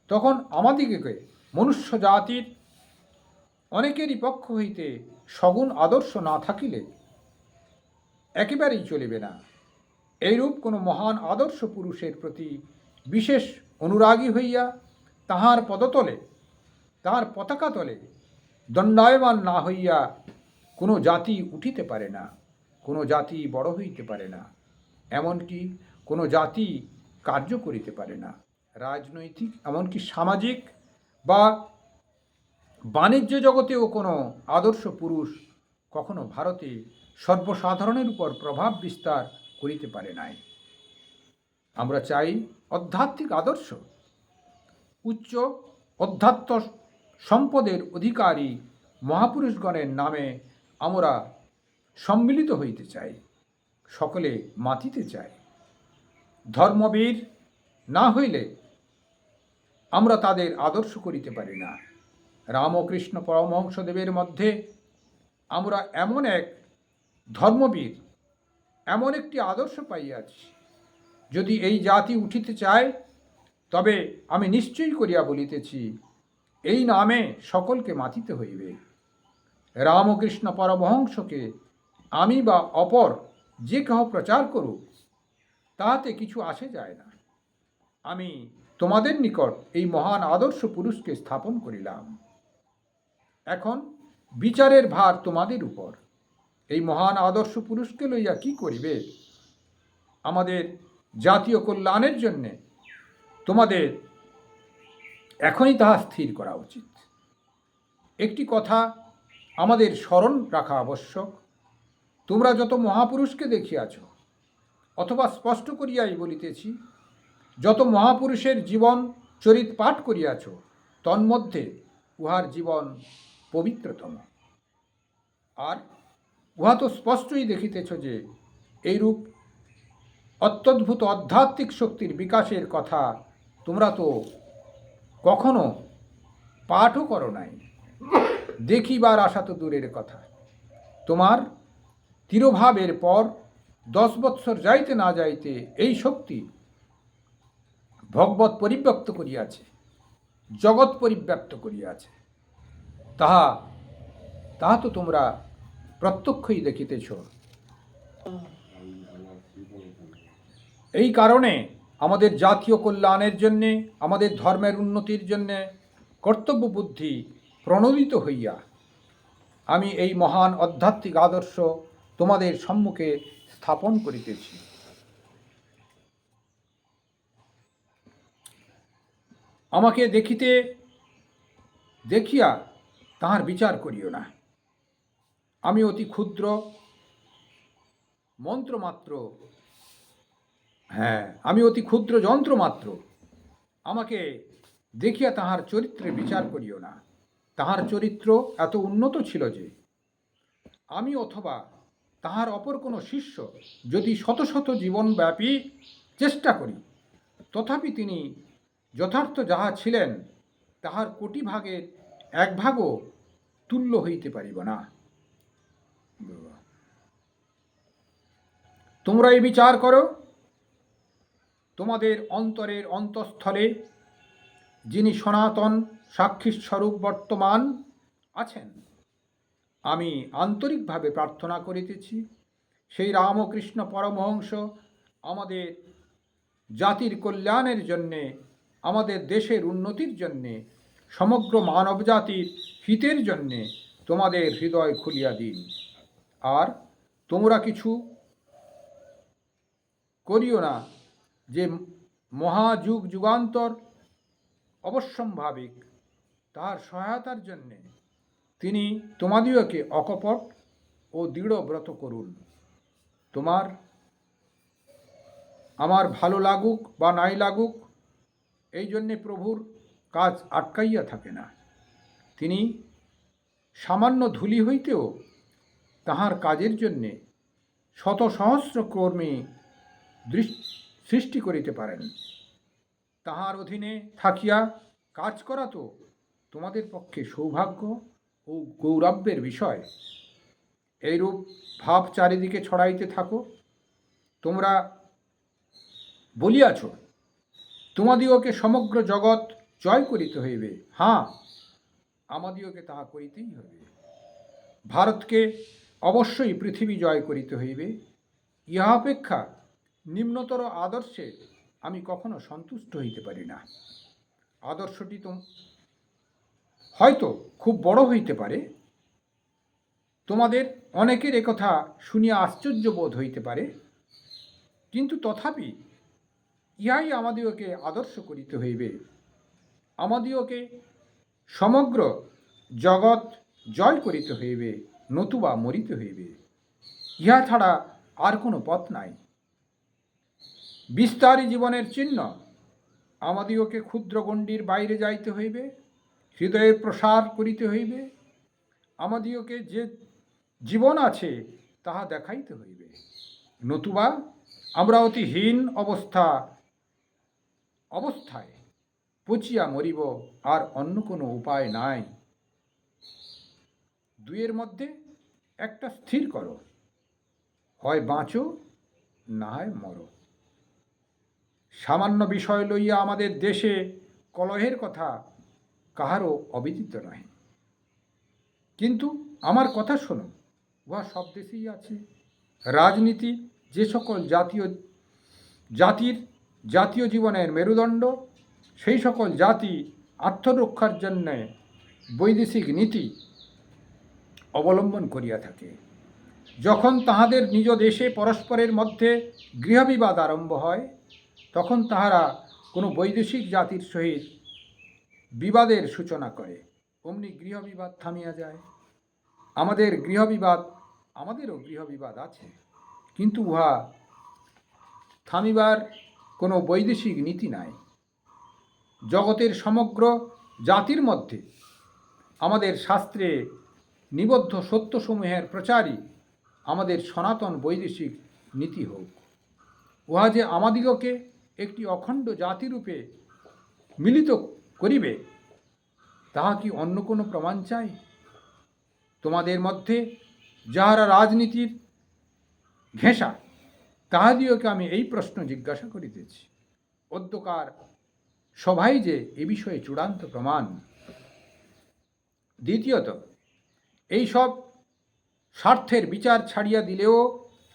Speaker 3: তখন আমাদিগকে মনুষ্য জাতির অনেকেরই পক্ষ হইতে সগুণ আদর্শ না থাকিলে একেবারেই চলিবে না। এইরূপ কোনো মহান আদর্শ পুরুষের প্রতি বিশেষ অনুরাগী হইয়া তাহার পদতলে, তাহার পতাকা তলে দণ্ডায়মান না হইয়া কোনো জাতি উঠিতে পারে না, কোনো জাতি বড় হইতে পারে না, এমনকি কোনো জাতি কার্য করিতে পারে না। রাজনৈতিক, এমনকি সামাজিক বা বাণিজ্য জগতেও কোনো আদর্শ পুরুষ কখনো ভারতে সর্বসাধারণের উপর প্রভাব বিস্তার করিতে পারে নাই। আমরা চাই আধ্যাত্মিক আদর্শ, উচ্চ অধ্যাত্ম সম্পদের অধিকারী মহাপুরুষগণের নামে আমরা সম্মিলিত হইতে চাই, সকলে মাতিতে চাই। ধর্মবীর না হইলে আমরা তাদের আদর্শ করিতে পারি না। রামকৃষ্ণ পরমহংসদেবের মধ্যে আমরা এমন এক ধর্মবীর, এমন একটি আদর্শ পাইয়াছি। যদি এই জাতি উঠিতে চায়, তবে আমি নিশ্চয়ই করিয়া বলিতেছি, এই নামে সকলকে মাতিতে হইবে। রামকৃষ্ণ পরমহংসকে আমি বা অপর যে কেহ প্রচার করুক, তাহাতে কিছু আসে যায় না। আমি তোমাদের নিকট এই মহান আদর্শ পুরুষকে স্থাপন করিলাম। এখন বিচারের ভার তোমাদের উপর। এই মহান আদর্শ পুরুষকে লইয়া কি করিবে? আমাদের জাতীয় কল্যাণের জন্যে তোমাদের এখনই তাহা স্থির করা উচিত। একটি কথা আমাদের স্মরণ রাখা আবশ্যক। তোমরা যত মহাপুরুষকে দেখিয়াছ, অথবা স্পষ্ট করিয়াই বলিতেছি, যত মহাপুরুষের জীবন চরিত পাঠ করিয়াছ, তন্মধ্যে উহার জীবন পবিত্রতম। আর উহা তো স্পষ্টই দেখিতেছ যে এইরূপ অত্যদ্ভুত আধ্যাত্মিক শক্তির বিকাশের কথা তোমরা তো কখনো পাঠও করো নাই, দেখিবার আশা তো দূরের কথা। তোমার তিরোভাবের পর 10 বৎসর যাইতে না যাইতে এই শক্তি ভগবৎ পরিব্যাপ্ত করিয়াছে, জগৎ পরিব্যাপ্ত করিয়াছে। তাহা তো তোমরা প্রত্যক্ষই দেখিতেছ। এই কারণে আমাদের জাতীয় কল্যাণের জন্যে, আমাদের ধর্মের উন্নতির জন্যে কর্তব্য বুদ্ধি প্রণোদিত হইয়া আমি এই মহান আধ্যাত্মিক আদর্শ তোমাদের সম্মুখে স্থাপন করিতেছি। আমাকে দেখিয়া তাহার বিচার করিও না। আমি অতি ক্ষুদ্র মন্ত্রমাত্র, হ্যাঁ, আমি অতি ক্ষুদ্র যন্ত্রমাত্র। আমাকে দেখিয়া তাহার চরিত্রে বিচার করিও না। তাহার চরিত্র এত উন্নত ছিল যে আমি অথবা তাহার অপর কোনো শিষ্য যদি শত শত জীবনব্যাপী চেষ্টা করি, তথাপি তিনি যথার্থ যাহা ছিলেন তাহার কোটি ভাগের এক ভাগও তুল্য হইতে পারিব না। তোমরা এই বিচার করো, তোমাদের অন্তরের অন্তঃস্থলে যিনি সনাতন সাক্ষীস্বরূপ বর্তমান আছেন, আমি আন্তরিকভাবে প্রার্থনা করিতেছি সেই রামকৃষ্ণ পরমহংস আমাদের জাতির কল্যাণের জন্যে, আমাদের দেশের উন্নতির জন্যে, সমগ্র মানব জাতির হিতের জন্যে তোমাদের হৃদয় খুলিয়া দিন। আর তোমরা কিছু করিও না যে মহাযুগ যুগান্তর অবশ্যম্ভাবিক, তার সহায়তার জন্যে তিনি তোমাদিওকে অকপট ও দৃঢ়ব্রত করুন। তোমার আমার ভালো লাগুক বা নাই লাগুক, এই জন্যে প্রভুর কাজ আটকাইয়া থাকে না। তিনি সামান্য ধূলি হইতেও তাহার কাজের জন্যে শত সহস্র কর্মী সৃষ্টি করিতে পারেন। তাহার অধীনে থাকিয়া কাজ করা তো তোমাদের পক্ষে সৌভাগ্য ও গৌরবের বিষয়। এইরূপ ভাব চারিদিকে ছড়াইতে থাকো। তোমরা বলিয়াছ তোমাদিওকে সমগ্র জগৎ জয় করিতে হইবে। হ্যাঁ, আমাদিওকে তাহা করিতেই হইবে। ভারতকে অবশ্যই পৃথিবী জয় করিতে হইবে। ইহা অপেক্ষা নিম্নতর আদর্শে আমি কখনো সন্তুষ্ট হইতে পারি না। আদর্শটি তো হয়তো খুব বড় হইতে পারে, তোমাদের অনেকের একথা শুনিয়া আশ্চর্য বোধ হইতে পারে, কিন্তু তথাপি ইহাই আমাদিওকে আদর্শ করিতে হইবে। আমাদিওকে সমগ্র জগৎ জয় করিতে হইবে, নতুবা মরিতে হইবে। ইহা ছাড়া আর কোনো পথ নাই। বিস্তারী জীবনের চিহ্ন আমাদিওকে ক্ষুদ্র গণ্ডির বাইরে যাইতে হইবে, হৃদয়ের প্রসার করিতে হইবে। আমাদিওকে যে জীবন আছে তাহা দেখাইতে হইবে, নতুবা আমরা অতি হীন অবস্থায় পচিয়া মরিব, আর অন্য কোনো উপায় নাই। দুইয়ের মধ্যে একটা স্থির করো, হয় বাঁচো না হয় মরো। সামান্য বিষয় লইয়া আমাদের দেশে কলহের কথা কাহারও অবিদিত নয়। কিন্তু আমার কথা শোনো, উহা সব দেশেই আছে। রাজনীতি যে সকল জাতির জাতীয় জীবনের মেরুদণ্ড, সেই সকল জাতি আত্মরক্ষার জন্য বৈদেশিক নীতি অবলম্বন করিয়া থাকে। যখন তাহাদের নিজ দেশে পরস্পরের মধ্যে গৃহবিবাদ আরম্ভ হয়, তখন তাহারা কোনো বৈদেশিক জাতির সহিত বিবাদের সূচনা করে, অমনি গৃহবিবাদ থামিয়া যায়। আমাদেরও গৃহবিবাদ আছে, কিন্তু উহা থামিবার কোনো বৈদেশিক নীতি নাই। জগতের সমগ্র জাতির মধ্যে আমাদের শাস্ত্রে নিবদ্ধ সত্যসমূহের প্রচারই আমাদের সনাতন বৈদেশিক নীতি হোক। উহা যে আমাদিগকে একটি অখণ্ড জাতিরূপে মিলিত করিবে, তাহা কি অন্য কোনো প্রমাণ চাই? তোমাদের মধ্যে যাহারা রাজনীতির ঘেঁষা, তাহাদিওকে আমি এই প্রশ্ন জিজ্ঞাসা করিতেছি। অদ্যকার সভাই যে এ বিষয়ে চূড়ান্ত প্রমাণ। দ্বিতীয়ত, এই সব স্বার্থের বিচার ছাড়িয়া দিলেও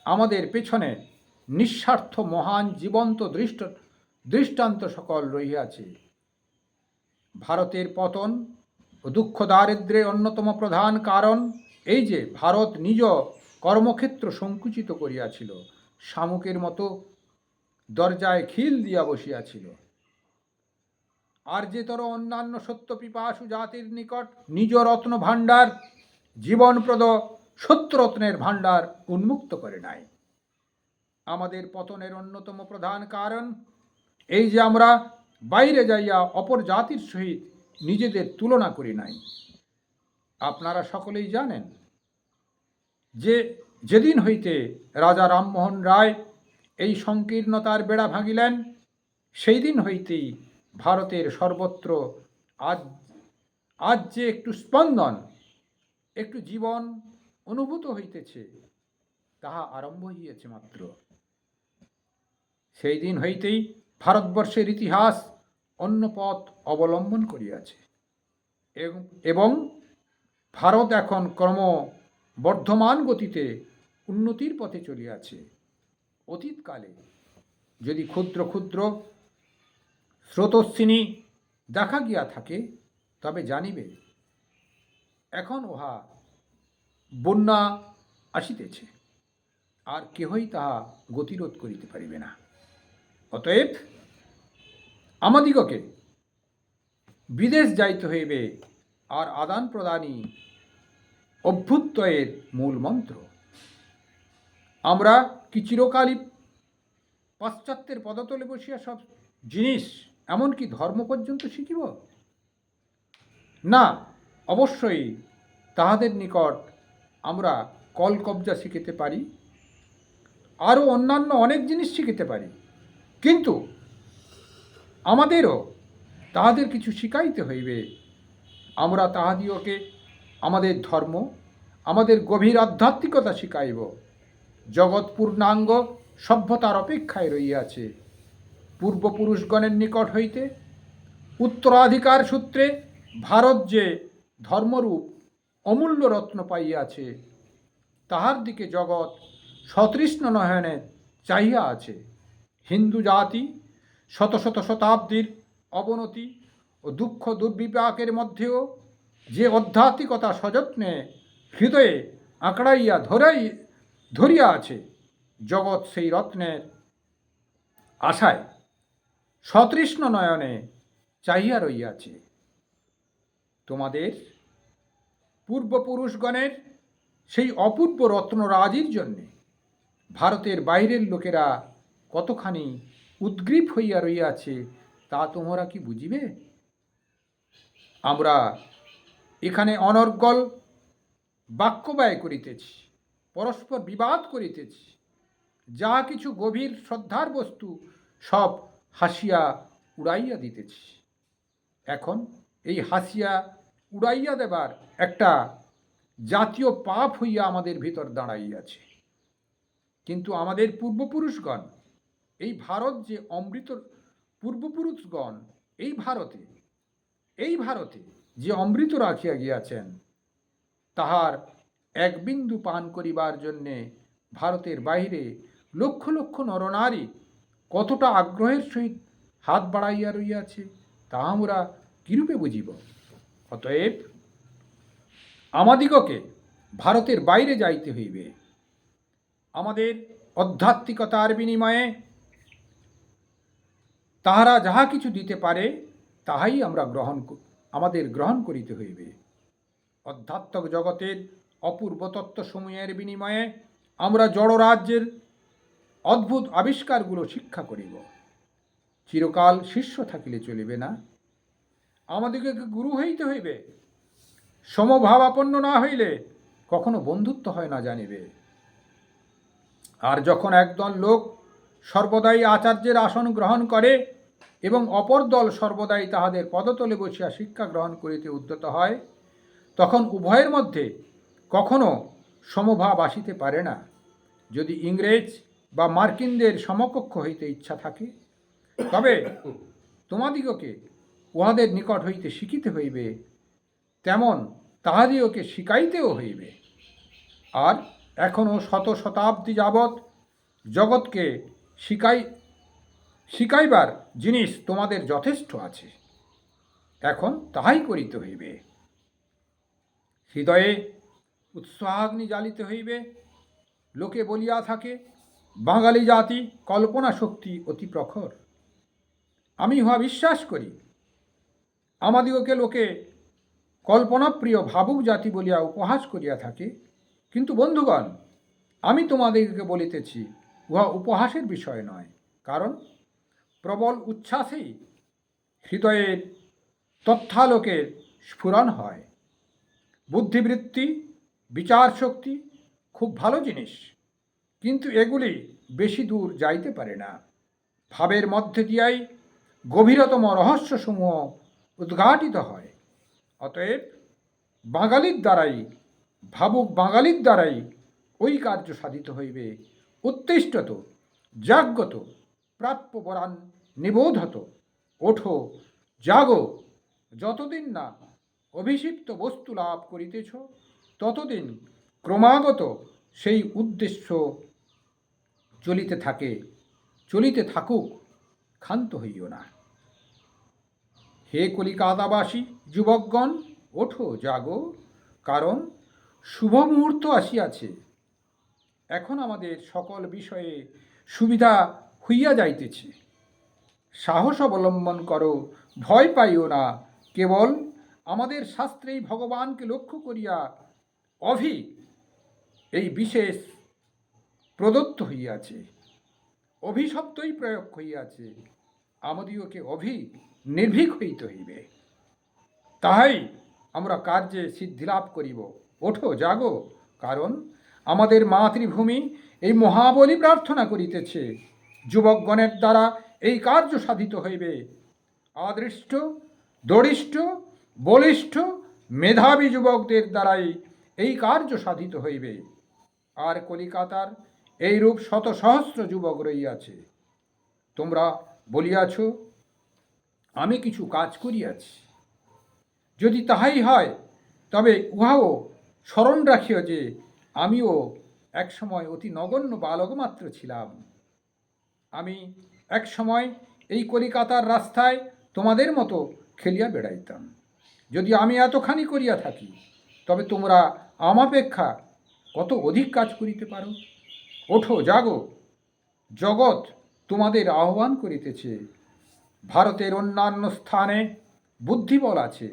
Speaker 3: আমাদের পেছনে নিঃস্বার্থ মহান জীবন্ত দৃষ্টান্ত সকল রহিয়াছে। ভারতের পতন ও দুঃখ দারিদ্র্যের অন্যতম প্রধান কারণ এই যে ভারত নিজ কর্মক্ষেত্র সংকুচিত করিয়াছিল, শামুকের মতো দরজায় খিল দিয়া বসিয়াছিল। আর যে তর অন্যান্য সত্য পিপাসু জাতির নিকট নিজ রত্ন ভাণ্ডার, জীবনপ্রদ সত্যরত্নের ভাণ্ডার উন্মুক্ত করে নাই। আমাদের পতনের অন্যতম প্রধান কারণ এই যে আমরা বাইরে যাইয়া অপর জাতির সহিত নিজেদের তুলনা করি নাই। আপনারা সকলেই জানেন যে যেদিন হইতে রাজা রামমোহন রায় এই সংকীর্ণতার বেড়া ভাঙিলেন, সেই দিন হইতেই ভারতের সর্বত্র আজ আজ যে একটু স্পন্দন, একটু জীবন অনুভূত হইতেছে, তাহা আরম্ভ হইয়াছে মাত্র। সেই দিন হইতেই ভারতবর্ষের ইতিহাস অন্য পথ অবলম্বন করিয়াছে এবং ভারত এখন ক্রমবর্ধমান গতিতে উন্নতির পথে চলিয়াছে। অতীতকালে যদি ক্ষুদ্র ক্ষুদ্র স্রোতস্বিনী দেখা গিয়া থাকে, তবে জানিবে এখন উহা বন্যা আসিতেছে, আর কেহই তাহা গতিরোধ করিতে পারিবে না। অতএব আমাদিগকে বিদেশ যাইতে হইবে, আর আদান প্রদানই অভ্যুত্তয়ের মূল মন্ত্র। আমরা কি চিরকালই পাশ্চাত্যের পদতলে বসিয়া সব জিনিস, এমনকি ধর্ম পর্যন্ত শিখিব? না, অবশ্যই তাহাদের নিকট আমরা কলকব্জা শিখিতে পারি, আরও অন্যান্য অনেক জিনিস শিখিতে পারি, কিন্তু আমাদেরও তাহাদের কিছু শিখাইতে হইবে। আমরা তাহাদিওকে আমাদের ধর্ম, আমাদের গভীর আধ্যাত্মিকতা শিখাইব। জগৎ পূর্ণাঙ্গ সভ্যতার অপেক্ষায় রইয়াছে। পূর্বপুরুষগণের নিকট হইতে উত্তরাধিকার সূত্রে ভারত যে ধর্মরূপ অমূল্য রত্ন পাইয়াছে, তাহার দিকে জগৎ সতৃষ্ণ নয়নে চাহিয়া আছে। হিন্দু জাতি শত শত শতাব্দীর অবনতি ও দুঃখ দুর্বিপাকের মধ্যেও যে আধ্যাত্মিকতা সযত্নে হৃদয়ে আঁকড়াইয়া ধরিয়া আছে, জগৎ সেই রত্নের আশায় সতৃষ্ণ নয়নে চাহিয়া রইয়াছে। তোমাদের পূর্বপুরুষগণের সেই অপূর্ব রত্নরাজির জন্যে ভারতের বাইরের লোকেরা কতখানি উদ্গ্রীব হইয়া রইয়াছে, তা তোমরা কি বুঝিবে? আমরা এখানে অনর্গল বাক্য ব্যয় করিতেছি, পরস্পর বিবাদ করিতেছি, যাহা কিছু গভীর শ্রদ্ধার বস্তু সব হাসিয়া উড়াইয়া দিতেছি। এখন এই হাসিয়া উড়াইয়া দেবার একটা জাতীয় পাপ হইয়া আমাদের ভিতর দাঁড়াইয়াছে। কিন্তু আমাদের পূর্বপুরুষগণ, এই ভারত যে অমৃত, পূর্বপুরুষগণ এই ভারতে যে অমৃত রাখিয়া গিয়াছেন, তাহার এক বিন্দু পান করিবার জন্যে ভারতের বাহিরে লক্ষ লক্ষ নরনারী কতটা আগ্রহের সহিত হাত বাড়াইয়া রইয়াছে, তা আমরা কিরূপে বুঝিব? অতএব আমাদিগকে ভারতের বাইরে যাইতে হইবে। আমাদের আধ্যাত্মিকতার বিনিময়ে তাহারা যাহা কিছু দিতে পারে, তাহাই আমাদের গ্রহণ করিতে হইবে। আধ্যাত্মিক জগতের অপূর্ব তত্ত্বসমূহের বিনিময়ে আমরা জড়রাজ্যের অদ্ভুত আবিষ্কারগুলো শিক্ষা করিব। চিরকাল শিষ্য থাকিলে চলিবে না, আমাদিগকে গুরু হইতে হইবে। সমভাবাপন্ন না হইলে কখনো বন্ধুত্ব হয় না, জানিবে। আর যখন একদল লোক সর্বদাই আচার্যের আসন গ্রহণ করে এবং অপর দল সর্বদাই তাহাদের পদতলে বসিয়া শিক্ষা গ্রহণ করিতে উদ্যত হয়, তখন উভয়ের মধ্যে কখনো সমভাব আসিতে পারে না। যদি ইংরেজ বা মার্কিনদের সমকক্ষ হইতে ইচ্ছা থাকে, তবে তোমাদিগকে উহাদের নিকট হইতে শিখিতে হইবে, তেমন তাহাদিগকে শিখাইতেও হইবে। আর এখনও শত শতাব্দী যাবৎ জগৎকে শিখাইবার জিনিস তোমাদের যথেষ্ট আছে, এখন তাহাই করিতে হইবে। হৃদয়ে উৎসাহাগ্নি জ্বালিতে হইবে। লোকে বলিয়া থাকে, বাঙালি জাতি কল্পনা শক্তি অতি প্রখর। আমি উহা বিশ্বাস করি। আমাদিগকে লোকে কল্পনাপ্রিয় ভাবুক জাতি বলিয়া উপহাস করিয়া থাকে, কিন্তু বন্ধুগণ, আমি তোমাদিগকে বলিতেছি, উহা উপহাসের বিষয় নয়, কারণ প্রবল উচ্ছ্বাসেই হৃদয়ের তথ্যালোকের স্ফুরণ হয়। বুদ্ধিবৃত্তি, বিচার শক্তি খুব ভালো জিনিস, কিন্তু এগুলি বেশি দূর যাইতে পারে না। ভাবের মধ্যে দিয়াই গভীরতম রহস্যসমূহ উদ্ঘাটিত হয়। অতএব বাঙালির দ্বারাই, ভাবুক বাঙালির দ্বারাই ওই কার্য সাধিত হইবে। উত্তিষ্ঠত, জাগ্রত, প্রাপ্য বরান নিবোধত। ওঠো, জাগো, যতদিন না অভিষিক্ত বস্তু লাভ করিতেছ, ততদিন ক্রমাগত সেই উদ্দেশ্য চলিতে থাকুক, ক্ষান্ত হইও না। হে কলিকাতাবাসী যুবকগণ, ওঠো, জাগো, কারণ শুভ মুহূর্ত আসিয়াছে। এখন আমাদের সকল বিষয়ে সুবিধা হইয়া যাইতেছে। সাহস অবলম্বন করো, ভয় পাইও না। কেবল আমাদের শাস্ত্রেই ভগবানকে লক্ষ্য করিয়া অভি এই বিশেষ প্রদত্ত হইয়াছে, অভিশব্দই প্রয়োগ হইয়াছে। আমাদিওকে নির্ভীক হইতে হইবে, তাহাই আমরা কার্যে সিদ্ধিলাভ করিব। ওঠো, জাগো, কারণ আমাদের মাতৃভূমি এই মহাবলী প্রার্থনা করিতেছে। যুবকগণের দ্বারা এই কার্য সাধিত হইবে। আদৃষ্ট, দরিষ্ঠ, বলিষ্ঠ, মেধাবী যুবকদের দ্বারাই এই কার্য সাধিত হইবে। আর কলিকাতার এইরূপ শত সহস্র যুবক রইয়াছে। তোমরা বলিয়াছ, আমি কিছু কাজ করিয়াছি। যদি তাহাই হয়, তবে উহাও স্মরণ রাখিও যে আমিও একসময় অতি নগণ্য বালক মাত্র ছিলাম। আমি একসময় এই কলিকাতার রাস্তায় তোমাদের মতো খেলিয়া বেড়াইতাম। যদি আমি এতখানি করিয়া থাকি, তবে তোমরা আমাপেক্ষা কত অধিক কাজ করিতে পারো। ওঠো, জাগো, জগৎ তোমাদের আহ্বান করিতেছে। ভারতের অন্যান্য স্থানে বুদ্ধিবল আছে,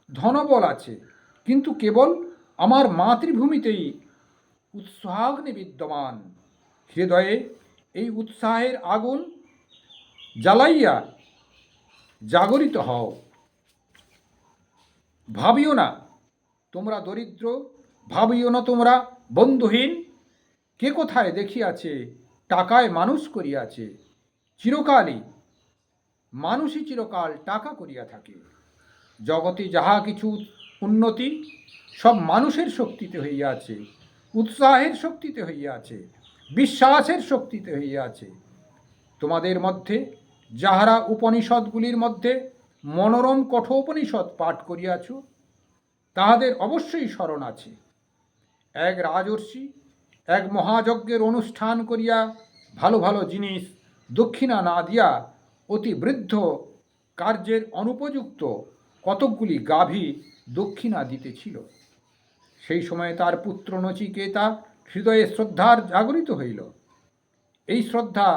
Speaker 3: ধনবল আছে, কিন্তু কেবল আমার মাতৃভূমিতেই উৎসাহাগ্নি বিদ্যমান। হৃদয়ে এই উৎসাহের আগুন জ্বালাইয়া জাগরিত হও। ভাবিও না তোমরা দরিদ্র, ভাবিও না তোমরা বন্ধুহীন। কে কোথায় দেখিয়াছে টাকায় মানুষ করিয়াছে। মানুষই চিরকাল টাকা করিয়া থাকে। জগতে যাহা কিছু উন্নতি সব মানুষের শক্তিতে হইয়াছে, উৎসাহের শক্তিতে হইয়াছে, বিশ্বাসের শক্তিতে হইয়াছে। তোমাদের মধ্যে যাহারা উপনিষদগুলির মধ্যে মনোরম কঠোপনিষদ পাঠ করিয়াছ, তাহাদের অবশ্যই স্মরণ আছে। এক রাজর্ষি এক মহাযজ্ঞের অনুষ্ঠান করিয়া ভালো ভালো জিনিস দক্ষিণা না দিয়া অতি বৃদ্ধ কার্যের অনুপযুক্ত কতকগুলি গাভী দক্ষিণা দিতেছিল। সেই সময়ে তার পুত্র নচিকেতা হৃদয়ে শ্রদ্ধার জাগরিত হইল। এই শ্রদ্ধা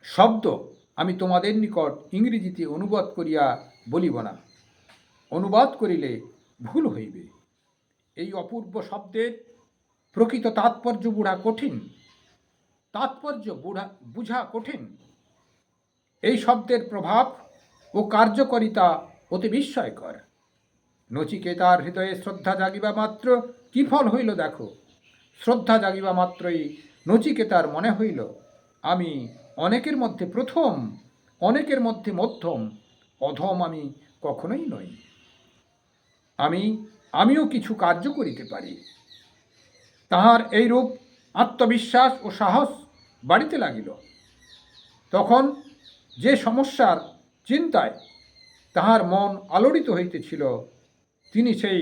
Speaker 3: শব্দ আমি তোমাদের নিকট ইংরেজিতে অনুবাদ করিয়া বলিব না, অনুবাদ করিলে ভুল হইবে। এই অপূর্ব শব্দের প্রকৃত তাৎপর্য বুঝা কঠিন। এই শব্দের প্রভাব ও কার্যকারিতা অতি বিস্ময়কর। নচিকেতার হৃদয়ে শ্রদ্ধা জাগিবা মাত্র কি ফল হইল দেখো। শ্রদ্ধা জাগিবা মাত্রই নচিকেতার মনে হইল, আমি অনেকের মধ্যে প্রথম, অনেকের মধ্যে মধ্যম, অধম আমি কখনোই নই। আমিও কিছু কার্য করিতে পারি। তাহার এইরূপ আত্মবিশ্বাস ও সাহস বাড়িতে লাগিল। তখন যে সমস্যার চিন্তায় তাহার মন আলোড়িত হইতেছিল, তিনি সেই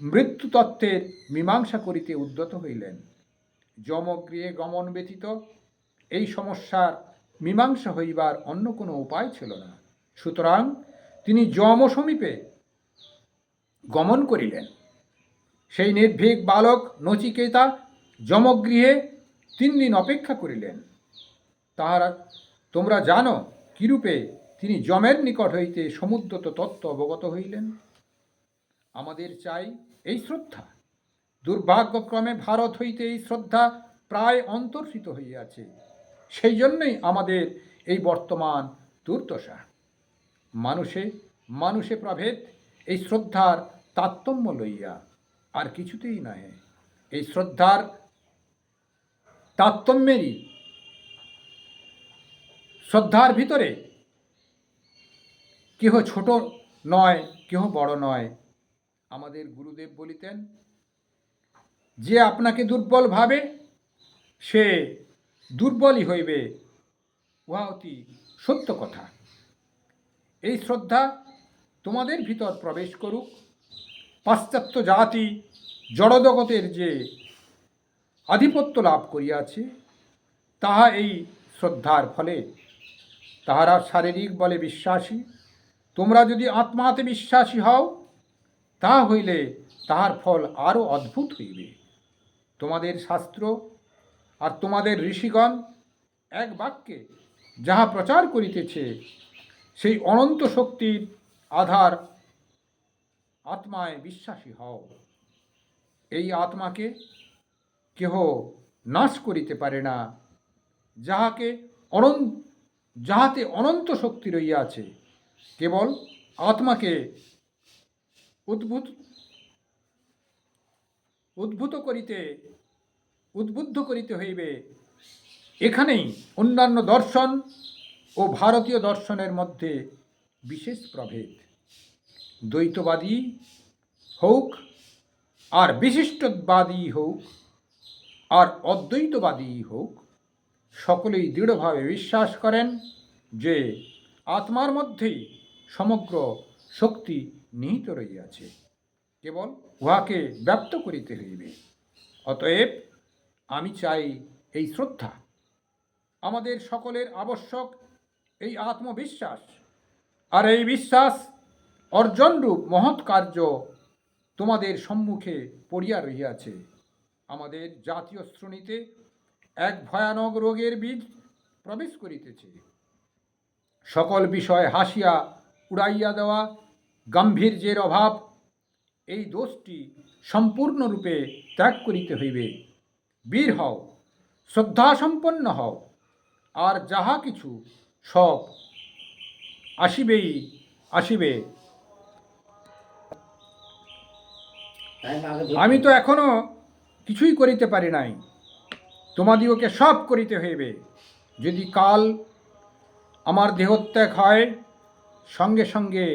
Speaker 3: মৃত্যুতত্ত্বের মীমাংসা করিতে উদ্যত হইলেন। যমগৃহে গমন ব্যতীত এই সমস্যার মীমাংসা হইবার অন্য কোনো উপায় ছিল না। সুতরাং তিনি যম সমীপে গমন করিলেন। সেই নির্ভীক বালক নচিকেতা যমগৃহে 3 দিন অপেক্ষা করিলেন। তোমরা জানো কিরূপে তিনি যমের নিকট হইতে সমুদ্রত তত্ত্ব অবগত হইলেন। আমাদের চাই এই শ্রদ্ধা। দুর্ভাগ্যক্রমে ভারত হইতে এই শ্রদ্ধা প্রায় অন্তর্হিত হইয়াছে। সেই জন্যই আমাদের এই বর্তমান দুর্দশা। মানুষে মানুষে প্রভেদ এই শ্রদ্ধার তারতম্য লইয়া, আর কিছুতেই নহে। এই শ্রদ্ধার তারতম্যেরই শ্রদ্ধার ভিতরে কেহ ছোট নয়, কেহ বড় নয়। আমাদের গুরুদেব বলিতেন, যে আপনাকে দুর্বল ভাবে সে দুর্বলই হইবে, উহা অতি সত্য কথা। এই শ্রদ্ধা তোমাদের ভিতর প্রবেশ করুক। পাশ্চাত্য জাতি জড়জগতের যে আধিপত্য লাভ করিয়াছে, তাহা এই শ্রদ্ধার ফলে। তাহারা শারীরিক বলে বিশ্বাসী, তোমরা যদি আত্মাতে বিশ্বাসী হও, তাহা হইলে তাহার ফল আরও অদ্ভুত হইবে। তোমাদের শাস্ত্র আর তোমাদের ঋষিগণ এক বাক্যে যাহা প্রচার করিতেছে, সেই অনন্ত শক্তির আধার আত্মায় বিশ্বাসী হও। এই আত্মাকে কেহ নাশ করিতে পারে না, যাহাতে অনন্ত শক্তি রইয়াছে। কেবল আত্মাকে উদ্বুদ্ধ করিতে হইবে। এখানেই অন্যান্য দর্শন ও ভারতীয় দর্শনের মধ্যে বিশেষ প্রভেদ। দ্বৈতবাদী হোক আর বিশিষ্টবাদী হোক আর অদ্বৈতবাদী হোক, সকলেই দৃঢ়ভাবে বিশ্বাস করেন যে আত্মার মধ্যেই সমগ্র শক্তি নিহিত রইয়াছে, কেবল উহাকে ব্যক্ত করিতে হইবে। অতএব আমি চাই এই শ্রদ্ধা। আমাদের সকলের আবশ্যক এই আত্মবিশ্বাস, আর এই বিশ্বাস অর্জনরূপ মহৎ কার্য তোমাদের সম্মুখে পড়িয়া রহিয়াছে। আমাদের জাতীয় শ্রেণীতে এক ভয়ানক রোগের বীজ প্রবেশ করিতেছে। সকল বিষয় হাসিয়া উড়াইয়া দেওয়া, গাম্ভীর্যের অভাব, এই দোষটি সম্পূর্ণরূপে ত্যাগ করিতে হইবে। বীর হও, শ্রদ্ধাসম্পন্ন হও, আর যাহা কিছু সব আসিবে। আমি তো এখনো কিছুই করিতে পারি নাই, তোমাদিওকে সব করিতে হইবে। যদি কাল আমার দেহত্যাগ হয়, সঙ্গে সঙ্গে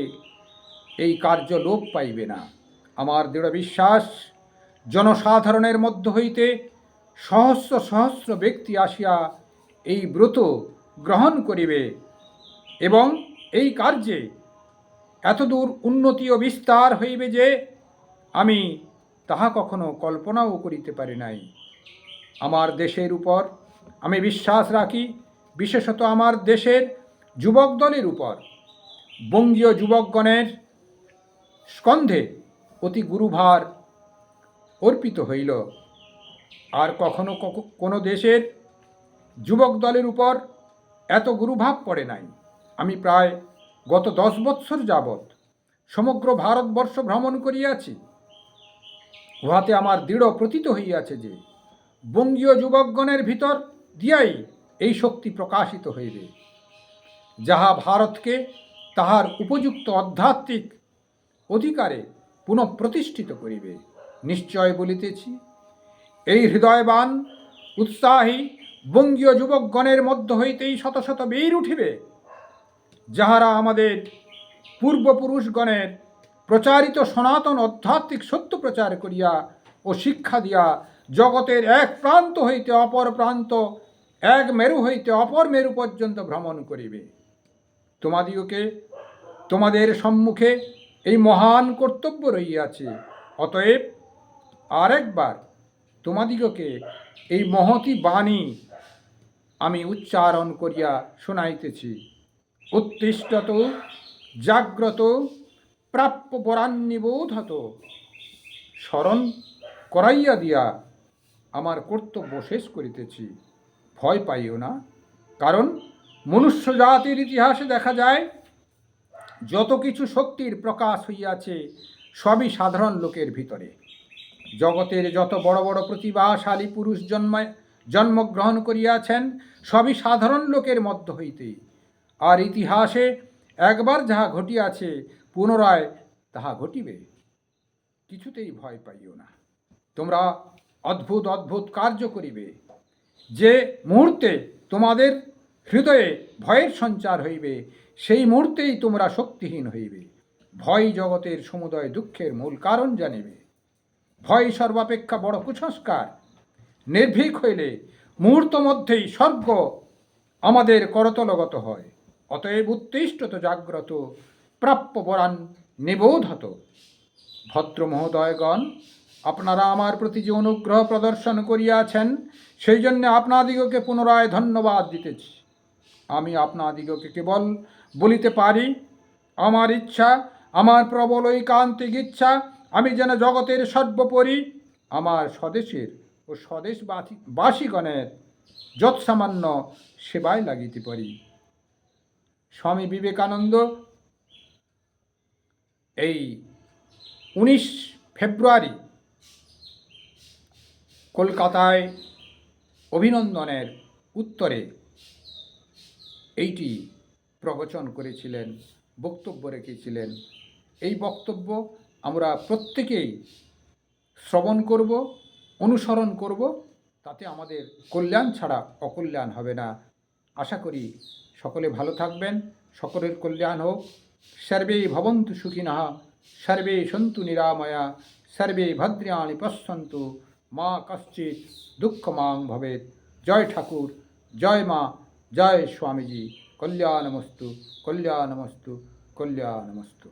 Speaker 3: এই কার্য লোপ পাইবে না। আমার দৃঢ় বিশ্বাস, জনসাধারণের মধ্য হইতে সহস্র সহস্র ব্যক্তি আসিয়া এই ব্রত গ্রহণ করিবে, এবং এই কার্যে এতদূর উন্নতি ও বিস্তার হইবে যে আমি তাহা কখনো কল্পনাও করিতে পারি নাই। আমার দেশের উপর আমি বিশ্বাস রাখি, বিশেষত আমার দেশের যুবক দলের উপর। বঙ্গীয় যুবকগণের স্কন্ধে অতি গুরুভার অর্পিত হইল, আর কখনো কোনো দেশের যুবক দলের উপর এত গুরুভাব পড়ে নাই। আমি প্রায় গত 10 বৎসর যাবৎ সমগ্র ভারতবর্ষ ভ্রমণ করিয়াছি। উহাতে আমার দৃঢ় প্রতীত হইয়াছে যে বঙ্গীয় যুবকগণের ভিতর দিয়াই এই শক্তি প্রকাশিত হইবে, যাহা ভারতকে তাহার উপযুক্ত আধ্যাত্মিক অধিকারে পুনঃপ্রতিষ্ঠিত করিবে। নিশ্চয় বলিতেছি, এই হৃদয়বান উৎসাহী বঙ্গীয় যুবকগণের মধ্য হইতেই শত শত বীর উঠিবে, যাহারা আমাদের পূর্বপুরুষগণের প্রচারিত সনাতন আধ্যাত্মিক সত্য প্রচার করিয়া ও শিক্ষা দিয়া জগতের এক প্রান্ত হইতে অপর প্রান্ত, এক মেরু হইতে অপর মেরু পর্যন্ত ভ্রমণ করিবে। তোমাদিওকে তোমাদের সম্মুখে এই মহান কর্তব্য রহিয়াছে। অতএব আরেকবার তোমাদিগকে এই মহতি বাণী আমি উচ্চারণ করিয়া শোনাইতেছি। উত্তিষ্ঠত জাগ্রত প্রাপ্য পরান্নিবোধত। স্মরণ করাইয়া দিয়া আমার কর্তব্য শেষ করিতেছি। ভয় পাইও না, কারণ মনুষ্য জাতির ইতিহাসে দেখা যায়, যত কিছু শক্তির প্রকাশ হইয়াছে সবই সাধারণ লোকের ভিতরে। জগতের যত বড় বড় প্রতিভাশালী পুরুষ জন্মগ্রহণ করিয়াছেন সবই সাধারণ লোকের মধ্য হইতে, আর ইতিহাসে একবার যাহা ঘটিয়াছে পুনরায় তাহা ঘটিবে। কিছুতেই ভয় পাইও না, তোমরা অদ্ভুত অদ্ভুত কার্য করিবে। যে মুহূর্তে তোমাদের হৃদয়ে ভয়ের সঞ্চার হইবে, সেই মুহূর্তেই তোমরা শক্তিহীন হইবে। ভয় জগতের সমুদয় দুঃখের মূল কারণ জানিবে। ভয় সর্বাপেক্ষা বড় কুসংস্কার। নির্ভীক হইলে মুহূর্ত মধ্যেই স্বর্গ আমাদের করতলগত হয়। অতএব উত্তিষ্ঠত জাগ্রত, প্রাপ্য পরাণ নিবোধত। ভদ্র মহোদয়গণ, আপনারা আমার প্রতি যে অনুগ্রহ প্রদর্শন করিয়াছেন, সেই জন্য আপনাদিগকে পুনরায় ধন্যবাদ দিতেছি। আমি আপনাদিগকে কেবল বলিতে পারি, আমার ইচ্ছা, আমার প্রবল ঐকান্তিক ইচ্ছা, আমি যেন জগতের সর্বোপরি আমার স্বদেশের ও স্বদেশবাসীগণের যৎসামান্য সেবায় লাগিতে পারি। স্বামী বিবেকানন্দ এই 19 ফেব্রুয়ারি কলকাতায় অভিনন্দনের উত্তরে এইটি প্রবচন করেছিলেন, বক্তব্য রেখেছিলেন। এই বক্তব্য আমরা প্রত্যেকেই শ্রবণ করব, অনুসরণ করব, তাতে আমাদের কল্যাণ ছাড়া অকল্যাণ হবে না। আশা করি সকলে ভালো থাকবেন, সকলের কল্যাণ হোক। সর্বে ভবন্তু সুখিনঃ, সর্বে সন্তু নিরাময়া, সর্বে ভদ্রাণি পশ্যন্তু, মা কশ্চিৎ দুঃখমাং ভবেৎ। জয় ঠাকুর, জয় মা, জয় স্বামীজি। কল্যাণমস্তু, কল্যাণমস্তু, কল্যাণমস্তু।